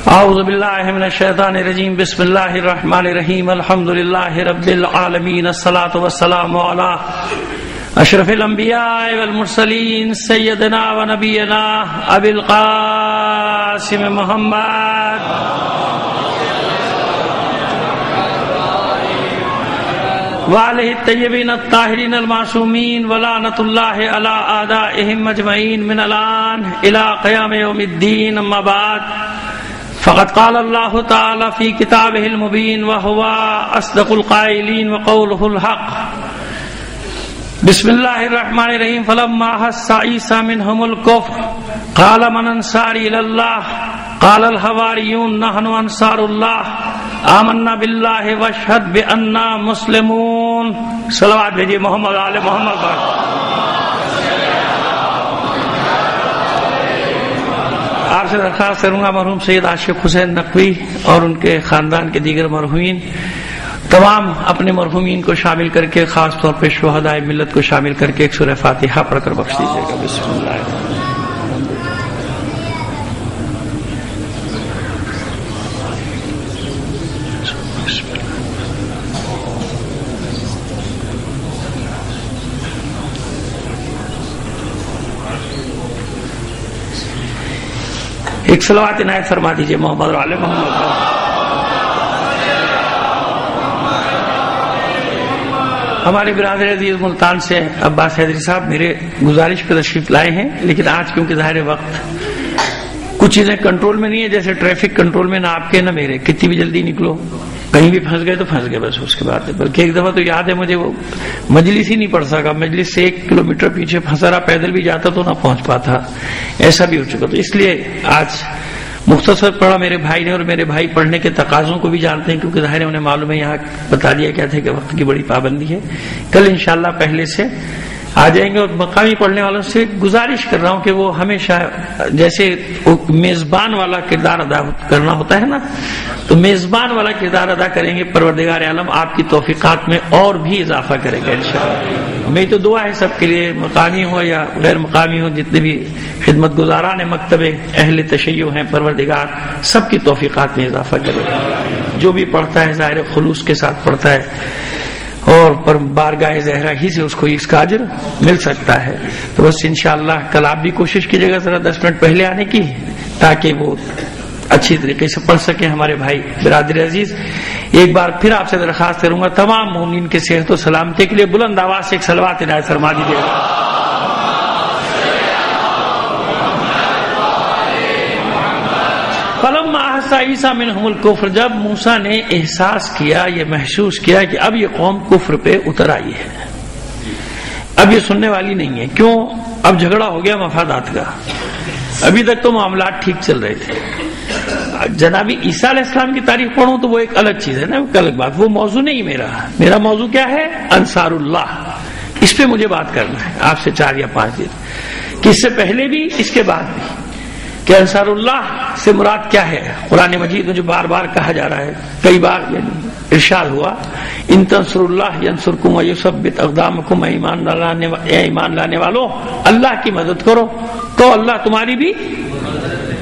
اعوذ باللہ من الشیطان الرجیم بسم اللہ الرحمن الرحیم الحمد للہ رب العالمین الصلاة والسلام علی اشرف الانبیاء والمرسلین سیدنا و نبینا ابی القاسم محمد وعلیہ الطیبین الطاہرین المعصومین ولعنۃ اللہ علی اعدائہم اجمعین من الان الی قیام یوم الدین اما بعد فقد قال اللہ تعالی فی کتابہ المبین وہو اصدق القائلین وقولہ الحق بسم اللہ الرحمن الرحیم فلما حس عیسی منہم الکفر قال من انصاری الی اللہ قال الحواریون نحن انصار اللہ آمنا باللہ واشہد بأننا مسلمون. صلوات بھیجیے محمد آل محمد پر. آپ سے درخواست کروں گا مرحوم سید عاشق حسین نقوی اور ان کے خاندان کے دیگر مرحومین تمام اپنے مرحومین کو شامل کر کے خاص طور پہ شہدائے ملت کو شامل کر کے ایک سورہ فاتحہ پڑھ کر بخش دیجیے گا. بسم اللہ. ایک صلوات عنایت فرما دیجیے محمد علی محمد. ہمارے برادر عزیز ملتان سے عباس حیدری صاحب میرے گزارش پہ تشریف لائے ہیں، لیکن آج کیونکہ ظاہر وقت کچھ چیزیں کنٹرول میں نہیں ہے، جیسے ٹریفک کنٹرول میں نہ آپ کے نہ میرے، کتنی بھی جلدی نکلو کہیں بھی پھنس گئے تو پھنس گئے بس. اس کے بعد بلکہ ایک دفعہ تو یاد ہے مجھے وہ مجلس ہی نہیں پڑھ سکا، مجلس سے 1 کلومیٹر پیچھے پھنسا رہا، پیدل بھی جاتا تو نہ پہنچ پاتا، ایسا بھی ہو چکا. تو اس لیے آج مختصر پڑھا میرے بھائی نے، اور میرے بھائی پڑھنے کے تقاضوں کو بھی جانتے ہیں کیونکہ ظاہر انہیں معلوم ہے یہاں بتا دیا کیا تھا کہ وقت کی بڑی پابندی ہے. کل انشاءاللہ پہلے سے آ جائیں گے. اور مقامی پڑھنے والوں سے گزارش کر رہا ہوں کہ وہ ہمیشہ جیسے میزبان والا کردار ادا کرنا ہوتا ہے نا، تو میزبان والا کردار ادا کریں گے. پروردگار عالم آپ کی توفیقات میں اور بھی اضافہ کرے گا انشاءاللہ. میری تو دعا ہے سب کے لیے، مقامی ہو یا غیر مقامی ہو، جتنے بھی خدمت گزاران مکتب اہل تشیع ہیں، پروردگار سب کی توفیقات میں اضافہ کرے گا. جو بھی پڑھتا ہے ظاہر خلوص کے ساتھ پڑھتا ہے اور پر بارگاہ زہرا ہی سے اس کو اس کا اجر مل سکتا ہے. تو بس انشاءاللہ کل آپ بھی کوشش کیجیے گا ذرا 10 منٹ پہلے آنے کی، تاکہ وہ اچھی طریقے سے پڑھ سکیں ہمارے بھائی برادر عزیز. ایک بار پھر آپ سے درخواست کروں گا تمام مومنین کے صحت و سلامتی کے لیے بلند آواز سے ایک صلوات عنایت فرما دیجیے گا. فلما احس عیسی منہم الکفر، جب موسیٰ نے احساس کیا، یہ محسوس کیا کہ اب یہ قوم کفر پہ اتر آئی ہے، اب یہ سننے والی نہیں ہے. کیوں؟ اب جھگڑا ہو گیا مفادات کا. ابھی تک تو معاملات ٹھیک چل رہے تھے. جناب عیسیٰ علیہ السلام کی تاریخ پڑھوں تو وہ ایک الگ چیز ہے نا، ایک الگ بات. وہ موضوع نہیں میرا موضوع کیا ہے؟ انصار اللہ. اس پہ مجھے بات کرنا ہے آپ سے 4 یا 5 دن، کہ اس سے پہلے بھی اس کے بعد بھی، کہ انصار اللہ سے مراد کیا ہے. قرآن مجید میں جو بار بار کہا جا رہا ہے، کئی بار یعنی ارشاد ہوا ان تنصر اللہ ینصرکم ویثبت اقدامکم، اے ایمان لانے والوں اللہ کی مدد کرو تو اللہ تمہاری بھی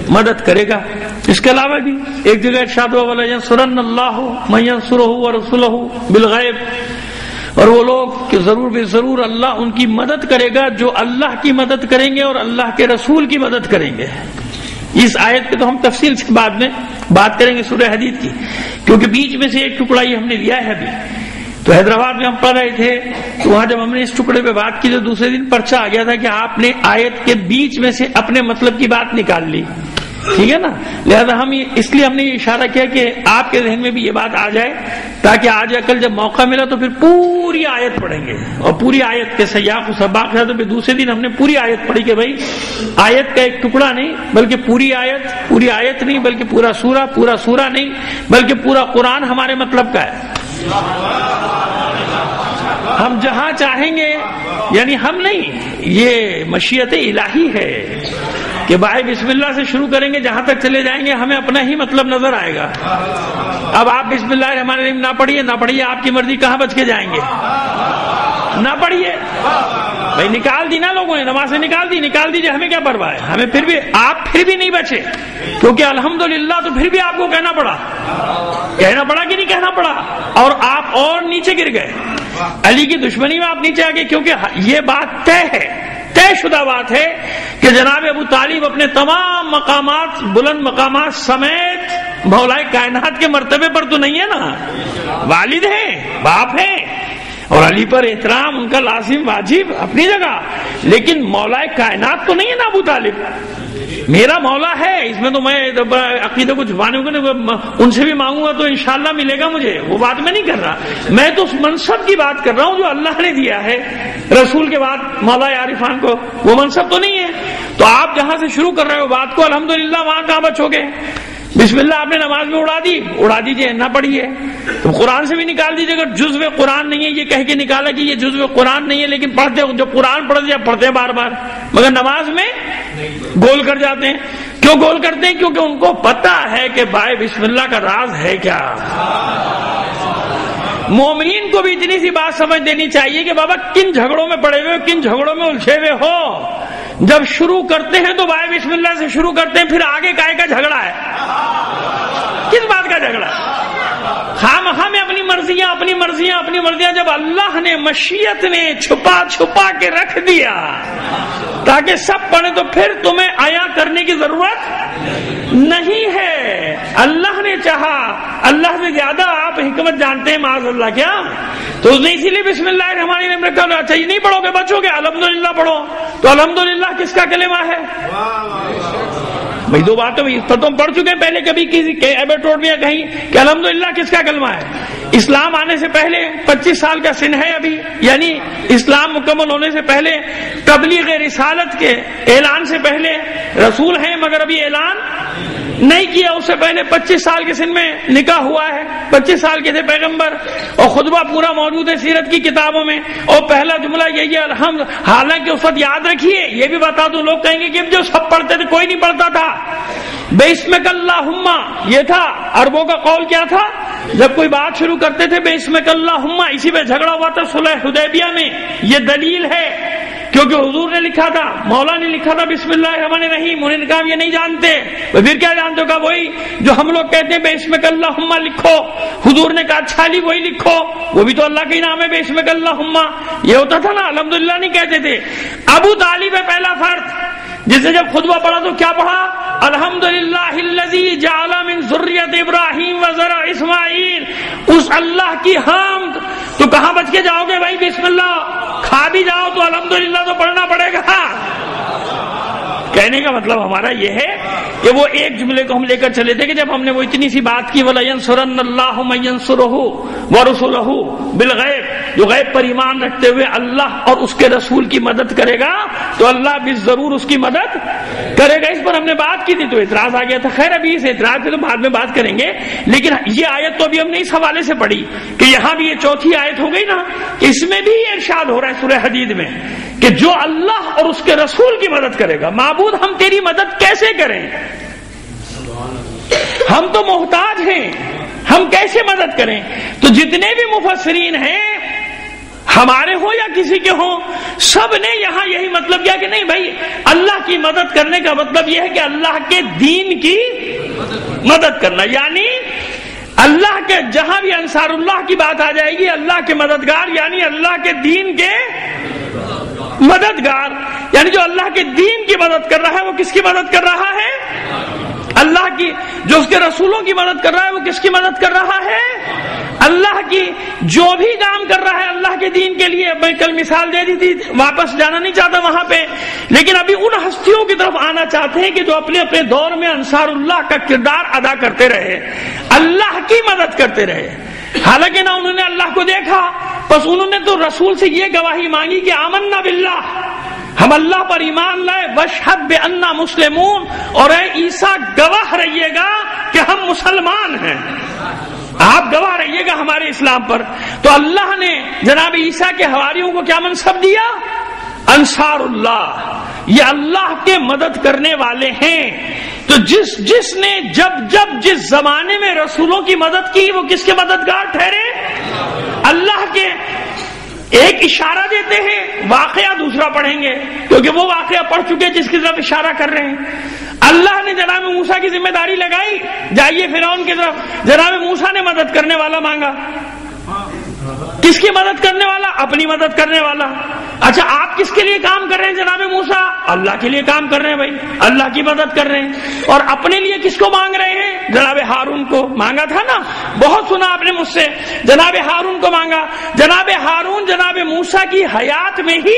مدد کرے گا. اس کے علاوہ بھی ایک جگہ ارشاد ہوا وَلَا يَنصُرَنَّ اللَّهُ مَن يَنصُرُهُ وَرُسُلُهُ بِالْغَيْبِ، اور وہ لوگ کہ ضرور بے ضرور اللہ ان کی مدد کرے گا جو اللہ کی مدد کریں گے اور اللہ کے رسول کی مدد کریں گے. اس آیت پہ تو ہم تفصیل سے بعد میں بات کریں گے سورہ حدید کی، کیونکہ بیچ میں سے ایک ٹکڑا یہ ہم نے لیا ہے ابھی. تو حیدرآباد میں ہم پڑھ رہے تھے تو وہاں جب ہم نے اس ٹکڑے پہ بات کی تو دوسرے دن پرچہ آ گیا تھا کہ آپ نے آیت کے بیچ میں سے اپنے مطلب کی بات نکال لی. ٹھیک ہے نا؟ لہذا اس لیے ہم نے یہ اشارہ کیا کہ آپ کے ذہن میں بھی یہ بات آ جائے، تاکہ آج یا کل جب موقع ملا تو پھر پوری آیت پڑھیں گے، اور پوری آیت کے سیاق و سباق ہے. تو پھر دوسرے دن ہم نے پوری آیت پڑھی کہ بھائی آیت کا ایک ٹکڑا نہیں بلکہ پوری آیت نہیں بلکہ پورا سورہ نہیں بلکہ پورا قرآن ہمارے مطلب کا ہے. ہم جہاں چاہیں گے، یعنی ہم نہیں، یہ مشیت الہی ہے کہ بھائی بسم اللہ سے شروع کریں گے، جہاں تک چلے جائیں گے ہمیں اپنا ہی مطلب نظر آئے گا. اب آپ بسم اللہ الرحمن الرحیم نہ پڑھیے آپ کی مرضی، کہاں بچ کے جائیں گے؟ نہ پڑھیے. بھائی نکال دی نا لوگوں نے، نماز سے نکال دیجیے، ہمیں کیا پرواہ ہے، ہمیں پھر بھی آپ پھر بھی نہیں بچے، کیونکہ الحمدللہ تو پھر بھی آپ کو کہنا پڑا کہ نہیں کہنا پڑا، اور آپ اور نیچے گر گئے، علی کی دشمنی میں آپ نیچے آ گئے، کیونکہ یہ بات طے شدہ بات ہے کہ جناب ابو طالب اپنے تمام مقامات، بلند مقامات سمیت مولا کائنات کے مرتبے پر تو نہیں ہے نا، والد ہیں، باپ ہیں، اور علی پر احترام ان کا لازم واجب اپنی جگہ، لیکن مولا کائنات تو نہیں ہے نا ابو طالب، میرا مولا ہے، اس میں تو میں عقیدے کو چھپانے کو ان سے بھی مانگوں گا تو انشاءاللہ ملے گا مجھے، وہ بات میں نہیں کر رہا، میں تو اس منصب کی بات کر رہا ہوں جو اللہ نے دیا ہے رسول کے بعد مولا عارفان کو، وہ منصب تو نہیں ہے، تو آپ جہاں سے شروع کر رہے ہو بات کو الحمدللہ وہاں کہاں بچو گے، بسم اللہ آپ نے نماز میں اڑا دیجئے، نہ پڑھیے، تو قرآن سے بھی نکال دیجئے، اگر جزو قرآن نہیں ہے یہ کہہ کے نکالا کہ یہ جزو قرآن نہیں ہے، لیکن پڑھتے جو قرآن پڑھتے ہیں بار بار، مگر نماز میں گول کر جاتے ہیں، کیوں گول کرتے ہیں؟ کیونکہ ان کو پتا ہے کہ بھائی بسم اللہ کا راز ہے کیا۔ مومنین کو بھی اتنی سی بات سمجھ دینی چاہیے کہ بابا کن جھگڑوں میں پڑے ہوئے، کن جھگڑوں میں الجھے ہوئے ہو، جب شروع کرتے ہیں تو بھائی بسم اللہ سے شروع کرتے ہیں، پھر آگے کائے کا جھگڑا ہے، کس بات کا جھگڑا ہے؟ ہمیں اپنی مرضیاں جب اللہ نے مشیت نے چھپا کے رکھ دیا تاکہ سب پڑھیں، تو پھر تمہیں عیاں کرنے کی ضرورت نہیں ہے، اللہ نے چاہا، اللہ سے زیادہ آپ حکمت جانتے ہیں معاذ اللہ کیا، تو اس نے اسی لیے بسم اللہ الرحمن الرحیم رکھا، اچھا یہ نہیں پڑھو گے بچو گے، الحمدللہ پڑھو، تو الحمدللہ کس کا کلمہ ہے؟ بھئی دو باتوں میں تو تم پڑھ چکے ہیں پہلے، کبھی کسی ایبٹ میں کہیں کہ الحمدللہ کس کا کلمہ ہے؟ اسلام آنے سے پہلے 25 سال کا سن ہے ابھی، یعنی اسلام مکمل ہونے سے پہلے، تبلیغ رسالت کے اعلان سے پہلے رسول ہیں مگر ابھی اعلان نہیں کیا، اس سے پہلے 25 سال کے سن میں نکاح ہوا ہے، 25 سال کے تھے پیغمبر، اور خطبہ پورا موجود ہے سیرت کی کتابوں میں، اور پہلا جملہ یہی ہے الحمد، حالانکہ اس وقت یاد رکھیے یہ بھی بتا دوں، لوگ کہیں گے کہ جو سب پڑھتے تھے کوئی نہیں پڑھتا تھا، بِسْمِكَ اللَّهُمَّ یہ تھا، عربوں کا قول کیا تھا، جب کوئی بات شروع کرتے تھے بِسْمِكَ اللَّهُمَّ، اسی پہ جھگڑا ہوا تھا صلح حدیبیہ میں، یہ دلیل ہے، کیونکہ حضور نے لکھا تھا، مولا نے لکھا تھا بسم اللہ الرحمن الرحیم، انہوں نے کہا یہ نہیں جانتے، پھر کیا جانتے ہو؟ وہی جو ہم لوگ کہتے ہیں بِسْمِكَ اللَّهُمَّ لکھو، حضور نے کہا اچھا علی وہی لکھو، وہ بھی تو اللہ کا ہی نام ہے بِسْمِكَ اللَّهُمَّ، یہ ہوتا تھا نا، الحمدللہ نہیں کہتے تھے۔ ابو طالب ہے پہلا فرد جس نے جب خطبہ پڑھا تو کیا پڑھا؟ الحمدللہ الذی جعل من ذریۃ ابراہیم وزرع اسماعیل، اس اللہ کی حمد، تو کہاں بچ کے جاؤ گے بھائی؟ بسم اللہ کھا بھی جاؤ تو الحمدللہ تو پڑھنا پڑے گا۔ کہنے کا مطلب ہمارا یہ ہے کہ وہ ایک جملے کو ہم لے کر چلے تھے کہ جب ہم نے وہ اتنی سی بات کی وَلَيَنْصُرَنَّ اللَّهُ مَن يَنْصُرُهُ وَرُسُلَهُ بِالْغَیب، جو غیب پر ایمان رکھتے ہوئے اللہ اور اس کے رسول کی مدد کرے گا تو اللہ بھی ضرور اس کی مدد کرے گا۔ اس پر ہم نے بات کی تھی تو اعتراض آ گیا تھا، خیر ابھی اس اعتراض پہ تو بعد میں بات کریں گے، لیکن یہ آیت تو ابھی ہم نے اس حوالے سے پڑھی کہ یہاں بھی یہ چوتھی آیت ہو گئی نا، کہ اس میں بھی ارشاد ہو رہا ہے سورہ حدید میں کہ جو اللہ اور اس کے رسول کی مدد کرے گا، معبود ہم تیری مدد کیسے کریں؟ ہم تو محتاج ہیں، ہم کیسے مدد کریں؟ تو جتنے بھی مفسرین ہیں ہمارے ہوں یا کسی کے ہوں، سب نے یہاں یہی مطلب کیا کہ نہیں بھائی اللہ کی مدد کرنے کا مطلب یہ ہے کہ اللہ کے دین کی مدد کرنا، یعنی اللہ کے جہاں بھی انصار اللہ کی بات آ جائے گی، اللہ کے مددگار یعنی اللہ کے دین کے مددگار، یعنی جو اللہ کے دین کی مدد کر رہا ہے وہ کس کی مدد کر رہا ہے؟ اللہ کی۔ جو اس کے رسولوں کی مدد کر رہا ہے وہ کس کی مدد کر رہا ہے؟ اللہ کی۔ جو بھی کام کر رہا ہے اللہ کے دین کے لیے، میں کل مثال دے دی تھی، واپس جانا نہیں چاہتا وہاں پہ، لیکن ابھی ان ہستیوں کی طرف آنا چاہتے ہیں کہ جو اپنے اپنے دور میں انصار اللہ کا کردار ادا کرتے رہے، اللہ کی مدد کرتے رہے، حالانکہ نہ انہوں نے اللہ کو دیکھا، بس انہوں نے تو رسول سے یہ گواہی مانگی کہ آمنا باللہ، ہم اللہ پر ایمان لائے، واشہد بأننا مسلمون، اور اے عیسیٰ گواہ رہیے گا کہ ہم مسلمان ہیں، آپ گواہ رہیے گا ہمارے اسلام پر۔ تو اللہ نے جناب عیسیٰ کے حواریوں کو کیا منصب دیا؟ انصار اللہ، یہ اللہ کے مدد کرنے والے ہیں۔ تو جس نے جس زمانے میں رسولوں کی مدد کی وہ کس کے مددگار ٹھہرے؟ اللہ کے۔ ایک اشارہ دیتے ہیں، واقعہ دوسرا پڑھیں گے، کیونکہ وہ واقعہ پڑھ چکے جس کی طرف اشارہ کر رہے ہیں۔ اللہ نے جناب موسیٰ کی ذمہ داری لگائی، جائیے فرعون کی طرف، جناب موسیٰ نے مدد کرنے والا مانگا۔ کس کی مدد کرنے والا؟ اپنی مدد کرنے والا۔ اچھا آپ کس کے لیے کام کر رہے ہیں جناب موسیٰ؟ اللہ کے لیے کام کر رہے ہیں بھائی، اللہ کی مدد کر رہے ہیں۔ اور اپنے لیے کس کو مانگ رہے ہیں؟ جناب ہارون کو مانگا تھا نا، بہت سنا آپ نے مجھ سے، جناب ہارون کو مانگا۔ جناب ہارون جناب موسیٰ کی حیات میں ہی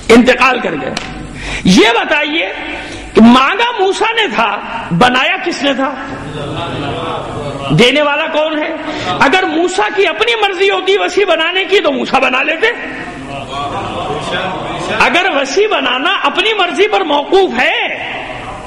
انتقال کر گئے۔ یہ بتائیے کہ مانگا موسیٰ نے تھا، بنایا کس نے تھا؟ دینے والا کون ہے؟ اگر موسیٰ کی اپنی مرضی ہوتی وسیع بنانے کی تو موسیٰ بنا لیتے۔ اگر وسیع بنانا اپنی مرضی پر موقوف ہے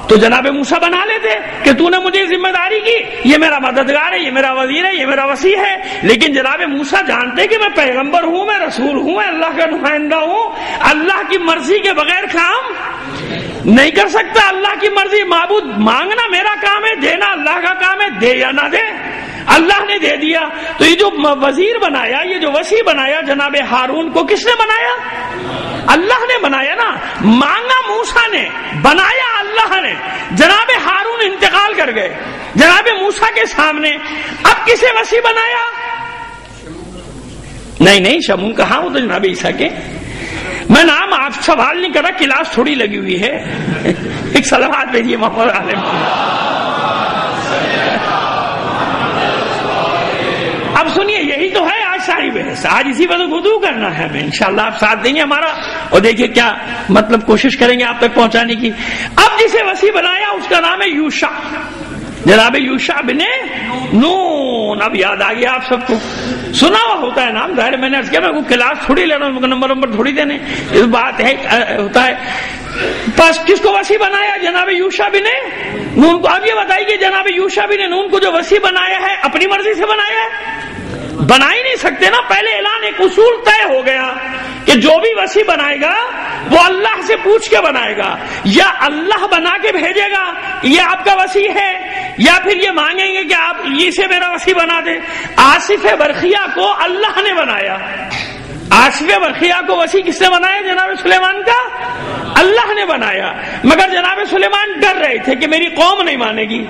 تو جناب موسیٰ بنا لیتے کہ تو نے مجھے ذمہ داری کی، یہ میرا مددگار ہے، یہ میرا وزیر ہے، یہ میرا وسیع ہے۔ لیکن جناب موسیٰ جانتے کہ میں پیغمبر ہوں، میں رسول ہوں، میں اللہ کا نمائندہ ہوں، اللہ کی مرضی کے بغیر کام نہیں کر سکتا۔ اللہ کی مرضی، معبود مانگنا میرا کام ہے، دینا اللہ کا کام ہے، دے یا نہ دے اللہ نے دے دیا۔ تو یہ جو وزیر بنایا، یہ جو وسیع بنایا جناب ہارون کو کس نے بنایا؟ اللہ نے بنایا نا۔ مانگا موسیٰ نے، بنایا اللہ نے۔ جناب ہارون انتقال کر گئے جناب موسیٰ کے سامنے، اب کسے وسیع بنایا؟ نہیں شمون کہاں، وہ تو جناب عیسیٰ کے۔ میں نام آپ سوال نہیں کر رہا، کلاس تھوڑی لگی ہوئی ہے۔ ایک صلوات بھیجیے محمد عالم۔ اب سنیے، یہی تو ہے آج ساری بحث، آج اسی پر گفتگو کرنا ہے ہمیں۔ انشاءاللہ آپ ساتھ دیں گے ہمارا، اور دیکھیے کیا مطلب کوشش کریں گے آپ تک پہنچانے کی۔ اب جسے وسیع بنایا اس کا نام ہے یوشع، جناب یوشع بن نون۔ اب یاد آ گیا آپ سب کو، سنا ہوا ہوتا ہے نام، ظاہر میں نے عرض کیا میں کلاس تھوڑی لے رہا ہوں، نمبر تھوڑی دینے، اس بات ہے ہوتا ہے۔ پس کس کو وسیع بنایا؟ جناب یوشع بن نون کو۔ اب یہ بتائیے کہ جناب یوشع بن نون کو جو وسیع بنایا ہے اپنی مرضی سے بنایا ہے؟ بنا ہی نہیں سکتے نا۔ پہلے اعلان، ایک اصول طے ہو گیا کہ جو بھی وسیع بنائے گا وہ اللہ سے پوچھ کے بنائے گا، یا اللہ بنا کے بھیجے گا یہ آپ کا وسیع ہے، یا پھر یہ مانگیں گے کہ آپ اسے میرا وسیع بنا دیں۔ آصف برقیہ کو اللہ نے بنایا، آصف برقیہ کو وسیع کس نے بنایا؟ جناب سلیمان کا اللہ نے بنایا۔ مگر جناب سلیمان ڈر رہے تھے کہ میری قوم نہیں مانے گی،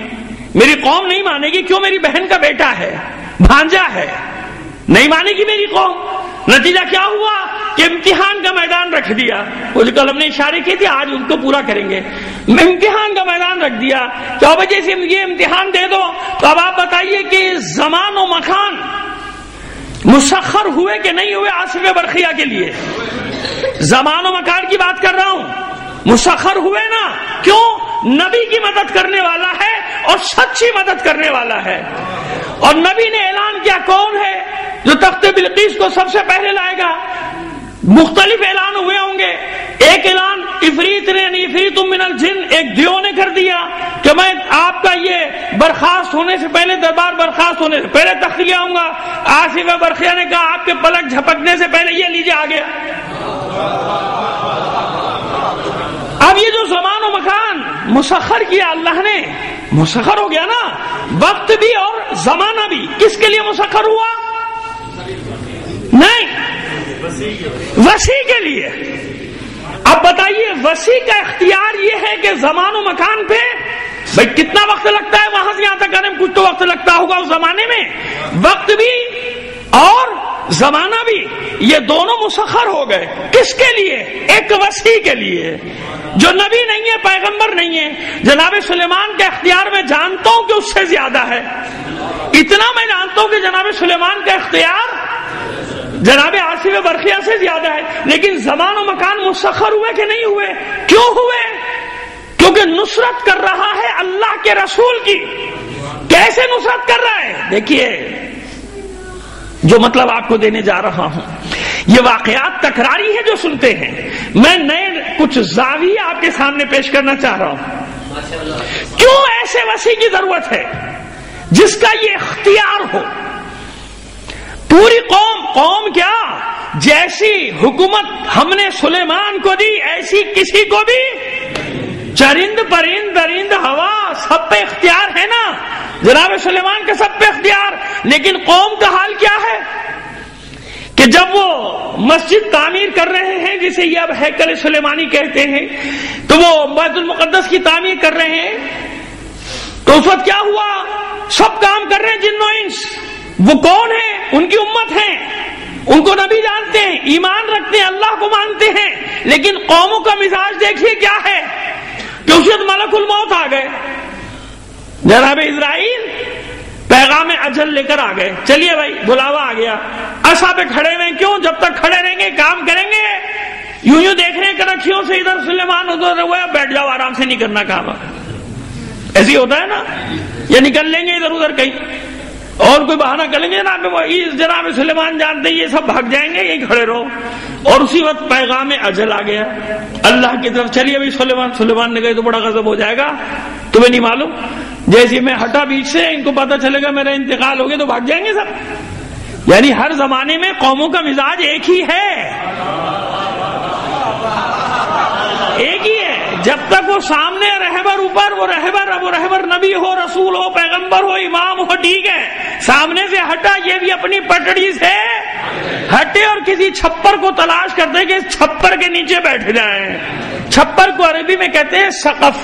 میری قوم نہیں مانے گی، کیوں؟ میری بہن کا بیٹا ہے، بھانجا ہے، نہیں مانے گی میری قوم۔ نتیجہ کیا ہوا کہ امتحان کا میدان رکھ دیا۔ وہ جو کل ہم نے اشارے کیے تھے آج ان کو پورا کریں گے۔ امتحان کا میدان رکھ دیا کہ اب جیسے یہ امتحان دے دو تو اب آپ بتائیے کہ زمان و مکان مسخر ہوئے کہ نہیں ہوئے آصف برقیہ کے لیے؟ زمان و مکان کی بات کر رہا ہوں، مسخر ہوئے نا۔ کیوں؟ نبی کی مدد کرنے والا ہے اور سچی مدد کرنے والا ہے۔ اور نبی نے اعلان کیا کون ہے جو تخت بلقیس کو سب سے پہلے لائے گا؟ مختلف اعلان ہوئے ہوں گے۔ ایک اعلان عفریت من الجن، ایک دیو نے کر دیا کہ میں آپ کا یہ برخاست ہونے سے پہلے، دربار برخاست ہونے سے پہلے تخت لے آؤں گا۔ آصف برقیہ نے کہا آپ کے پلک جھپکنے سے پہلے یہ لیجیے آ گیا۔ اب یہ جو زمان و مکان مسخر کیا اللہ نے، مسخر ہو گیا نا، وقت بھی اور زمانہ بھی۔ کس کے لیے مسخر ہوا؟ نہیں، وسیع کے لیے۔ اب بتائیے وسیع کا اختیار یہ ہے کہ زمان و مکان پہ بھائی کتنا وقت لگتا ہے وہاں سے یہاں تک آنے میں؟ کچھ تو وقت لگتا ہوگا اس زمانے میں۔ وقت بھی اور زمانہ بھی، یہ دونوں مسخر ہو گئے۔ کس کے لیے؟ ایک وسیع کے لیے جو نبی نہیں ہے، پیغمبر نہیں ہے۔ جناب سلیمان کے اختیار میں جانتا ہوں کہ اس سے زیادہ ہے، اتنا میں جانتا ہوں کہ جناب سلیمان کا اختیار جناب آصف برقیہ سے زیادہ ہے۔ لیکن زمان و مکان مسخر ہوئے کہ نہیں ہوئے؟ کیوں ہوئے؟ کیونکہ نصرت کر رہا ہے اللہ کے رسول کی۔ کیسے نصرت کر رہا ہے؟ دیکھیے جو مطلب آپ کو دینے جا رہا ہوں، یہ واقعات تکراری ہے جو سنتے ہیں، میں نئے کچھ زاویہ آپ کے سامنے پیش کرنا چاہ رہا ہوں۔ کیوں ایسے وسیع کی ضرورت ہے جس کا یہ اختیار ہو؟ پوری قوم کیا جیسی حکومت ہم نے سلیمان کو دی ایسی کسی کو بھی، چرند پرند درند ہوا سب پہ اختیار ہے نا، جناب سلیمان کا سب پہ اختیار۔ لیکن قوم کا حال کیا ہے کہ کہ جب وہ مسجد تعمیر کر رہے ہیں جسے یہ اب ہیکل سلیمانی کہتے ہیں، تو وہ بیت المقدس کی تعمیر کر رہے ہیں، تو اس وقت کیا ہوا؟ سب کام کر رہے ہیں جن و انس، وہ کون ہیں؟ ان کی امت ہیں، ان کو نبی جانتے ہیں، ایمان رکھتے ہیں، اللہ کو مانتے ہیں، لیکن قوموں کا مزاج دیکھیے کیا ہے کہ اس وقت ملک الموت آ گئے، جناب اسرائیل پیغام اجل لے کر آ گئے، چلیے بھائی بلاوا آ گیا، عصا پہ کھڑے ہوئے، کیوں؟ جب تک کھڑے رہیں گے کام کریں گے، یوں دیکھ رہے ہیں کنکھیوں سے ادھر سلیمان ادھر ہوا، بیٹھ جاؤ آرام سے، نہیں کرنا کام، ایسے ہی ہوتا ہے نا، یا نکل لیں گے ادھر ادھر کہیں اور کوئی بہانہ کر لیں گے، جناب سلیمان جانتے یہ سب بھاگ جائیں گے، یہیں کھڑے رہو، اور اسی وقت پیغام اجل آ گیا اللہ کی طرف، چلیے ابھی سلیمان نے گئے تو بڑا غضب ہو جائے گا، تمہیں نہیں معلوم جیسے میں ہٹا بیچ سے ان کو پتہ چلے گا میرا انتقال ہو گیا تو بھاگ جائیں گے سب۔ یعنی ہر زمانے میں قوموں کا مزاج ایک ہی ہے، ایک ہی ہے، جب تک وہ سامنے رہبر اوپر، وہ رہبر نبی ہو، رسول ہو، پیغمبر ہو، امام ہو، ٹھیک ہے، سامنے سے ہٹا یہ بھی اپنی پٹڑی سے ہٹے اور کسی چھپر کو تلاش کرتے کہ چھپر کے نیچے بیٹھ جائیں، چھپر کو عربی میں کہتے ہیں سقف۔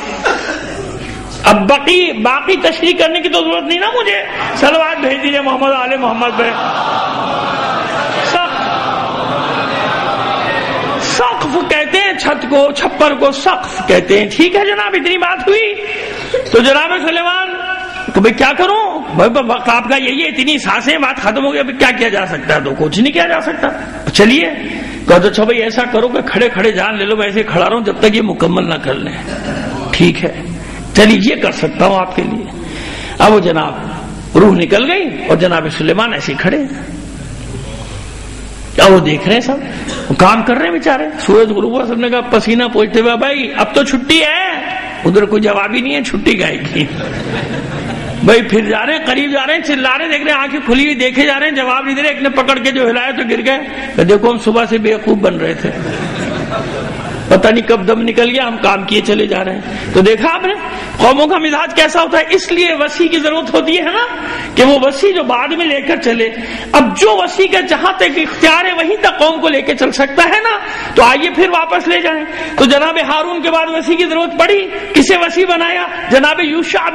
اب باقی تشریح کرنے کی تو ضرورت نہیں نا مجھے، صلوات بھیج دیجیے محمد آل محمد پہ۔ سقف کہتے ہیں چھت کو، چھپر کو سقف کہتے ہیں، ٹھیک ہے جناب، اتنی بات ہوئی تو جناب سلیمان تو بھائی کیا کروں، وقت آپ کا یہی ہے، اتنی سانسیں، بات ختم ہو گئی، ابھی کیا کیا جا سکتا ہے؟ تو کچھ نہیں کیا جا سکتا، چلیے کہو تو اچھا بھائی ایسا کرو کہ کھڑے کھڑے جان لے لو، میں ایسے کھڑا رہوں جب تک یہ مکمل نہ کر لیں، ٹھیک ہے چلیے یہ کر سکتا ہوں آپ کے لیے۔ اب وہ جناب روح نکل گئی اور جناب سلیمان ایسے کھڑے، اب وہ دیکھ رہے ہیں سب، وہ کام کر رہے ہیں بیچارے، سورج غروب ہوا، سب نے کہا پسینہ پوچھتے ہوئے بھائی اب تو چھٹی ہے، ادھر کوئی جواب ہی نہیں ہے، چھٹی گائے کی بھائی، پھر جا رہے ہیں، قریب جا رہے ہیں، چلا رہے ہیں، دیکھ رہے ہیں آنکھیں کھلی ہوئی دیکھے جا رہے ہیں، جواب نہیں دے رہے، ایک نے پکڑ کے جو ہلایا تو گر گئے، دیکھو ہم صبح سے بیوقوف بن رہے تھے، پتہ نہیں کب دم نکل گیا، ہم کام کیے چلے جا رہے ہیں۔ تو دیکھا آپ نے قوموں کا مزاج کیسا ہوتا ہے، اس لیے وسیع کی ضرورت ہوتی ہے نا کہ وہ وسیع جو بعد میں لے کر چلے، اب جو وسیع کا جہاں تک اختیار ہے وہیں تک قوم کو لے کے چل سکتا ہے نا، تو آئیے پھر واپس لے جائیں۔ تو جناب ہارون کے بعد وسیع کی ضرورت پڑی، کسے وسیع بنایا؟ جناب یوشع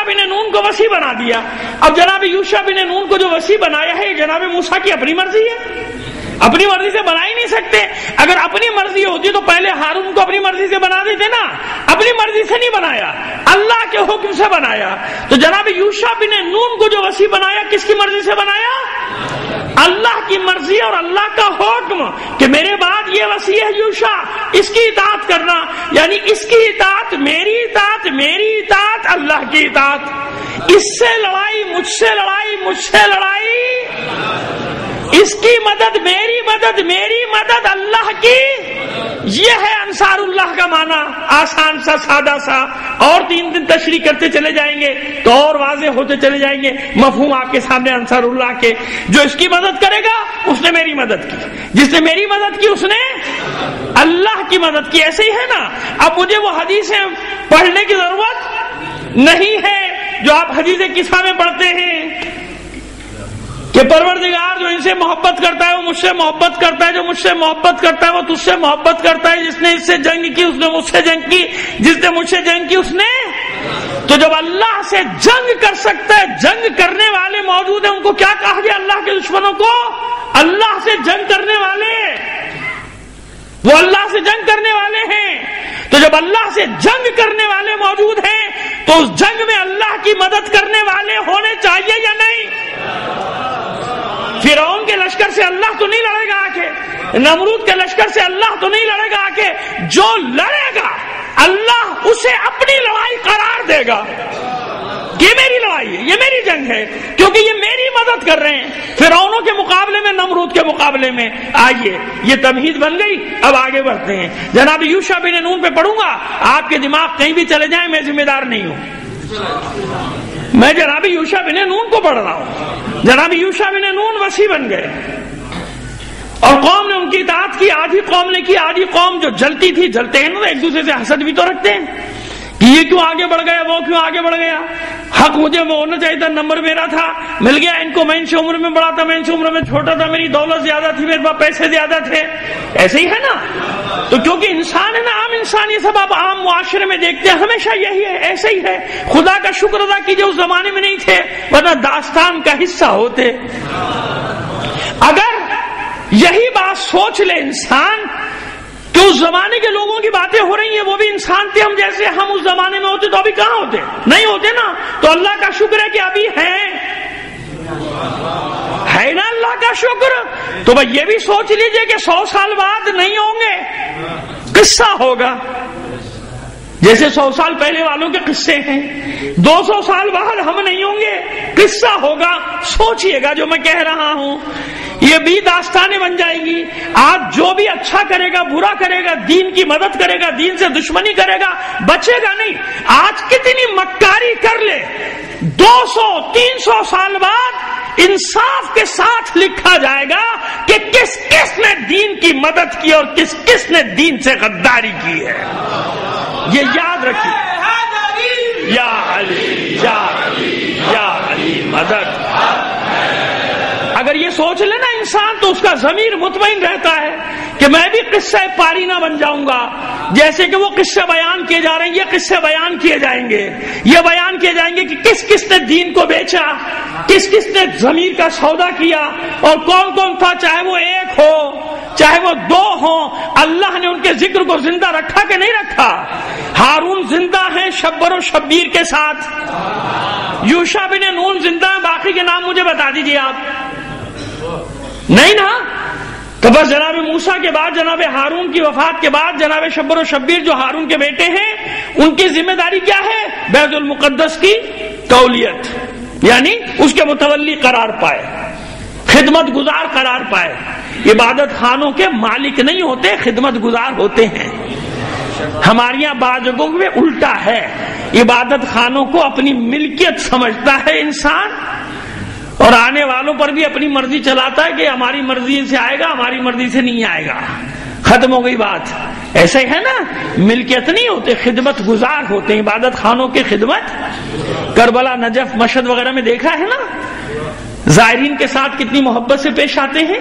بن نون کو وسیع بنا دیا۔ اب جناب یوشع بن نون کو جو وسیع بنایا ہے جناب موسیٰ کی اپنی مرضی ہے، اپنی مرضی سے بنا ہی نہیں سکتے، اگر اپنی مرضی ہوتی تو پہلے ہارون کو اپنی مرضی سے بنا دیتے نا، اپنی مرضی سے نہیں بنایا، اللہ کے حکم سے بنایا۔ تو جناب یوشع بن نون کو جو وسیع بنایا کس کی مرضی سے بنایا؟ اللہ کی مرضی اور اللہ کا حکم کہ میرے بعد یہ وسیع ہے یوشع، اس کی اطاعت کرنا، یعنی اس کی اطاعت، میری اطاعت، میری اطاعت اللہ کی اطاعت، اس سے لڑائی، مجھ سے لڑائی، مجھ سے لڑائی، اس کی مدد، میری مدد، میری مدد اللہ کی، یہ ہے انصار اللہ کا معنی، آسان سا، سادہ سا، اور 3 دن تشریح کرتے چلے جائیں گے تو اور واضح ہوتے چلے جائیں گے مفہوم آپ کے سامنے انصار اللہ کے۔ جو اس کی مدد کرے گا اس نے میری مدد کی، جس نے میری مدد کی اس نے اللہ کی مدد کی، ایسے ہی ہے نا۔ اب مجھے وہ حدیثیں پڑھنے کی ضرورت نہیں ہے جو آپ حدیث قصہ میں پڑھتے ہیں کہ پروردگار جو ان سے محبت کرتا ہے وہ مجھ سے محبت کرتا ہے، جو مجھ سے محبت کرتا ہے وہ تجھ سے محبت کرتا ہے، جس نے اس سے جنگ کی اس نے مجھ سے جنگ کی، جس نے مجھ سے جنگ کی اس نے۔ تو جب اللہ سے جنگ کر سکتا ہے، جنگ کرنے والے موجود ہیں، ان کو کیا کہا گیا اللہ کے دشمنوں کو؟ اللہ سے جنگ کرنے والے، وہ اللہ سے جنگ کرنے والے ہیں۔ تو جب اللہ سے جنگ کرنے والے موجود ہیں تو اس جنگ میں اللہ کی مدد کرنے والے ہونے چاہیے یا نہیں؟ فرعون کے لشکر سے اللہ تو نہیں لڑے گا آ کے، نمرود کے لشکر سے اللہ تو نہیں لڑے گا آ کے، جو لڑے گا اللہ اسے اپنی لڑائی قرار دے گا، یہ میری لڑائی ہے، یہ میری جنگ ہے، کیونکہ یہ میری مدد کر رہے ہیں فرعونوں کے مقابلے میں، نمرود کے مقابلے میں۔ آئیے یہ تمہید بن گئی، اب آگے بڑھتے ہیں۔ جناب یوشع بن نون پہ پڑھوں گا، آپ کے دماغ کہیں بھی چلے جائیں میں ذمہ دار نہیں ہوں، میں جناب یوشع بن نون کو پڑھ رہا ہوں۔ جناب یوشع بن نون وسیع بن گئے اور قوم نے ان کی اطاعت کی، آدھی قوم نے کی، آدھی قوم جو جلتی تھی، جلتے ہیں نا ایک دوسرے سے حسد بھی تو رکھتے ہیں کہ یہ کیوں آگے بڑھ گیا، وہ کیوں آگے بڑھ گیا، حق مجھے ہونا چاہیے تھا، نمبر میرا تھا، مل گیا ان کو، میں ان سے عمر میں بڑا تھا، میں ان سے عمر میں چھوٹا تھا، میری دولت زیادہ تھی، میرے پاس پیسے زیادہ تھے. ایسے ہی ہے نا. تو کیونکہ انسان ہے نا، عام انسان، یہ سب آپ عام معاشرے میں دیکھتے ہیں، ہمیشہ یہی ہے، ایسے ہی ہے. خدا کا شکر ادا کیجئے اس زمانے میں نہیں تھے، ورنہ داستان کا حصہ ہوتے. اگر یہی بات سوچ لے انسان کہ اس زمانے کے لوگوں کی باتیں ہو رہی ہیں، وہ بھی انسان تھے ہم جیسے، ہم اس زمانے میں ہوتے تو ابھی کہاں ہوتے؟ نہیں ہوتے نا. تو اللہ کا شکر ہے کہ ابھی ہیں، ہے نا اللہ کا شکر. تو بھائی یہ بھی سوچ لیجئے کہ 100 سال بعد نہیں ہوں گے، قصہ ہوگا جیسے 100 سال پہلے والوں کے قصے ہیں. 200 سال بعد ہم نہیں ہوں گے، قصہ ہوگا. سوچئے گا جو میں کہہ رہا ہوں، یہ بھی داستانیں بن جائیں گی. آج جو بھی اچھا کرے گا، برا کرے گا، دین کی مدد کرے گا، دین سے دشمنی کرے گا، بچے گا نہیں. آج کتنی مکاری کر لے، 200-300 سال بعد انصاف کے ساتھ لکھا جائے گا کہ کس کس نے دین کی مدد کی اور کس کس نے دین سے غداری کی ہے. یہ یاد رکھیے. یا علی یا علی یا علی مدد. اگر یہ سوچ لے نا انسان تو اس کا ضمیر مطمئن رہتا ہے کہ میں بھی قصہ پاری نہ بن جاؤں گا. جیسے کہ وہ قصے بیان کیے جا رہے ہیں، یہ قصے بیان کیے جائیں گے، یہ بیان کیے جائیں گے کہ کس کس نے دین کو بیچا، کس کس نے ضمیر کا سودا کیا، اور کون کون تھا، چاہے وہ ایک ہو چاہے وہ 2 ہوں. اللہ نے ان کے ذکر کو زندہ رکھا کہ نہیں رکھا؟ ہارون زندہ ہیں شبر و شبیر کے ساتھ، یوشع بن نون زندہ ہیں. باقی کے نام مجھے بتا دیجئے آپ. نہیں نا. تو بس جناب موسیٰ کے بعد، جناب ہارون کی وفات کے بعد، جناب شبر و شبیر جو ہارون کے بیٹے ہیں، ان کی ذمہ داری کیا ہے؟ بیت المقدس کی تولیت، یعنی اس کے متولی قرار پائے، خدمت گزار قرار پائے. عبادت خانوں کے مالک نہیں ہوتے، خدمت گزار ہوتے ہیں. ہمارے یہاں بعض جگہوں میں الٹا ہے، عبادت خانوں کو اپنی ملکیت سمجھتا ہے انسان، اور آنے والوں پر بھی اپنی مرضی چلاتا ہے کہ ہماری مرضی سے آئے گا، ہماری مرضی سے نہیں آئے گا. ختم ہو گئی بات. ایسے ہے نا، ملکیت نہیں ہوتے، خدمت گزار ہوتے ہیں. عبادت خانوں کی خدمت کربلا، نجف، مشہد وغیرہ میں دیکھا ہے نا، زائرین کے ساتھ کتنی محبت سے پیش آتے ہیں،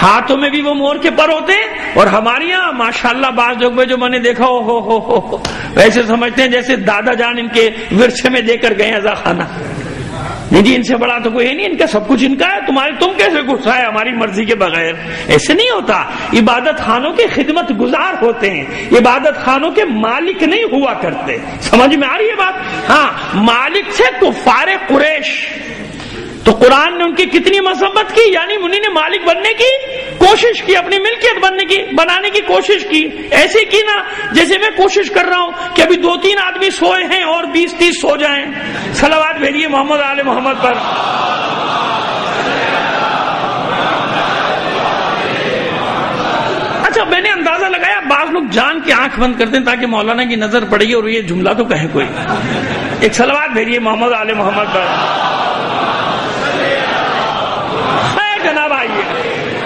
ہاتھوں میں بھی وہ مور کے پر ہوتے ہیں. اور ہمارے یہاں ماشاءاللہ بعض جگہ جو میں نے دیکھا ہو ویسے سمجھتے ہیں جیسے دادا جان ان کے ورثے میں دے کر گئے عزا خانہ. نہیں جی، ان سے بڑا تو کوئی نہیں، ان کا سب کچھ ان کا ہے، تم کیسے گھسا ہے ہماری مرضی کے بغیر؟ ایسے نہیں ہوتا. عبادت خانوں کے خدمت گزار ہوتے ہیں، عبادت خانوں کے مالک نہیں ہوا کرتے. سمجھ میں آ رہی ہے بات؟ ہاں، مالک سے کفار قریش. تو قرآن نے ان کی کتنی مذمت کی، یعنی انہیں نے مالک بننے کی کوشش کی، اپنی ملکیت بنانے کی کوشش کی. ایسے کی نا جیسے میں کوشش کر رہا ہوں کہ ابھی 2-3 آدمی سوئے ہیں اور 20-30 سو جائیں. صلوات بھیجیے محمد آل محمد پر. اچھا، میں نے اندازہ لگایا بعض لوگ جان کے آنکھ بند کرتے ہیں تاکہ مولانا کی نظر پڑے گی اور یہ جملہ تو کہے کوئی. ایک صلوات بھیجیے محمد آل محمد پر. جناب آئیے،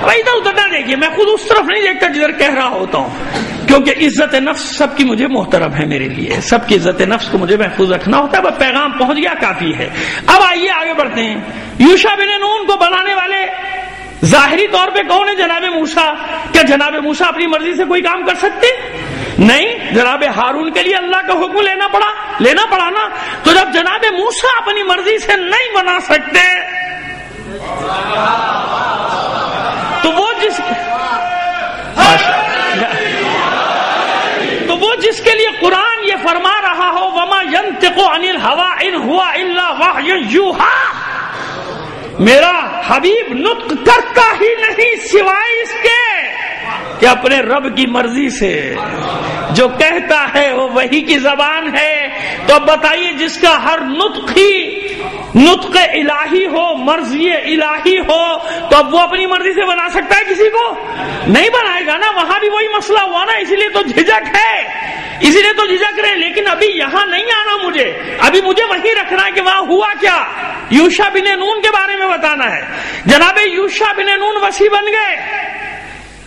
ادھر ادھر نہ دیکھیے، میں خود اس طرف نہیں دیکھتا جدھر کہہ رہا ہوتا ہوں، کیونکہ عزت نفس سب کی مجھے محترم ہے. میرے لیے سب کی عزت نفس کو مجھے محفوظ رکھنا ہوتا ہے. بس پیغام پہنچ گیا کافی ہے. اب آئیے آگے بڑھتے ہیں. یوشع بن نون کو بنانے والے ظاہری طور پہ کون ہے؟ جناب موسیٰ. کیا جناب موسیٰ اپنی مرضی سے کوئی کام کر سکتے؟ نہیں. جناب ہارون کے لیے اللہ کا حکم لینا پڑا نا. تو جب جناب موسیٰ اپنی مرضی سے نہیں بنا سکتے تو وہ جس کے لیے قرآن یہ فرما رہا ہو وما ينطق عن الهوى ان هو الا وحی یوحى، میرا حبیب نطق کرتا ہی نہیں سوائے اس کے کہ اپنے رب کی مرضی سے جو کہتا ہے وہ وہی کی زبان ہے. تو اب بتائیے، جس کا ہر نطق ہی نطق الہی ہو، مرضی الہی ہو، تو اب وہ اپنی مرضی سے بنا سکتا ہے کسی کو؟ نہیں بنائے گا نا. وہاں بھی وہی مسئلہ ہوا نا، اسی لیے تو جھجک ہے، اسی لیے تو جھجک رہے. لیکن ابھی یہاں نہیں آنا مجھے، ابھی مجھے وہی رکھنا ہے کہ وہاں ہوا کیا. یوشع بن نون کے بارے میں بتانا ہے. جناب یوشع بن نون وسیع بن گئے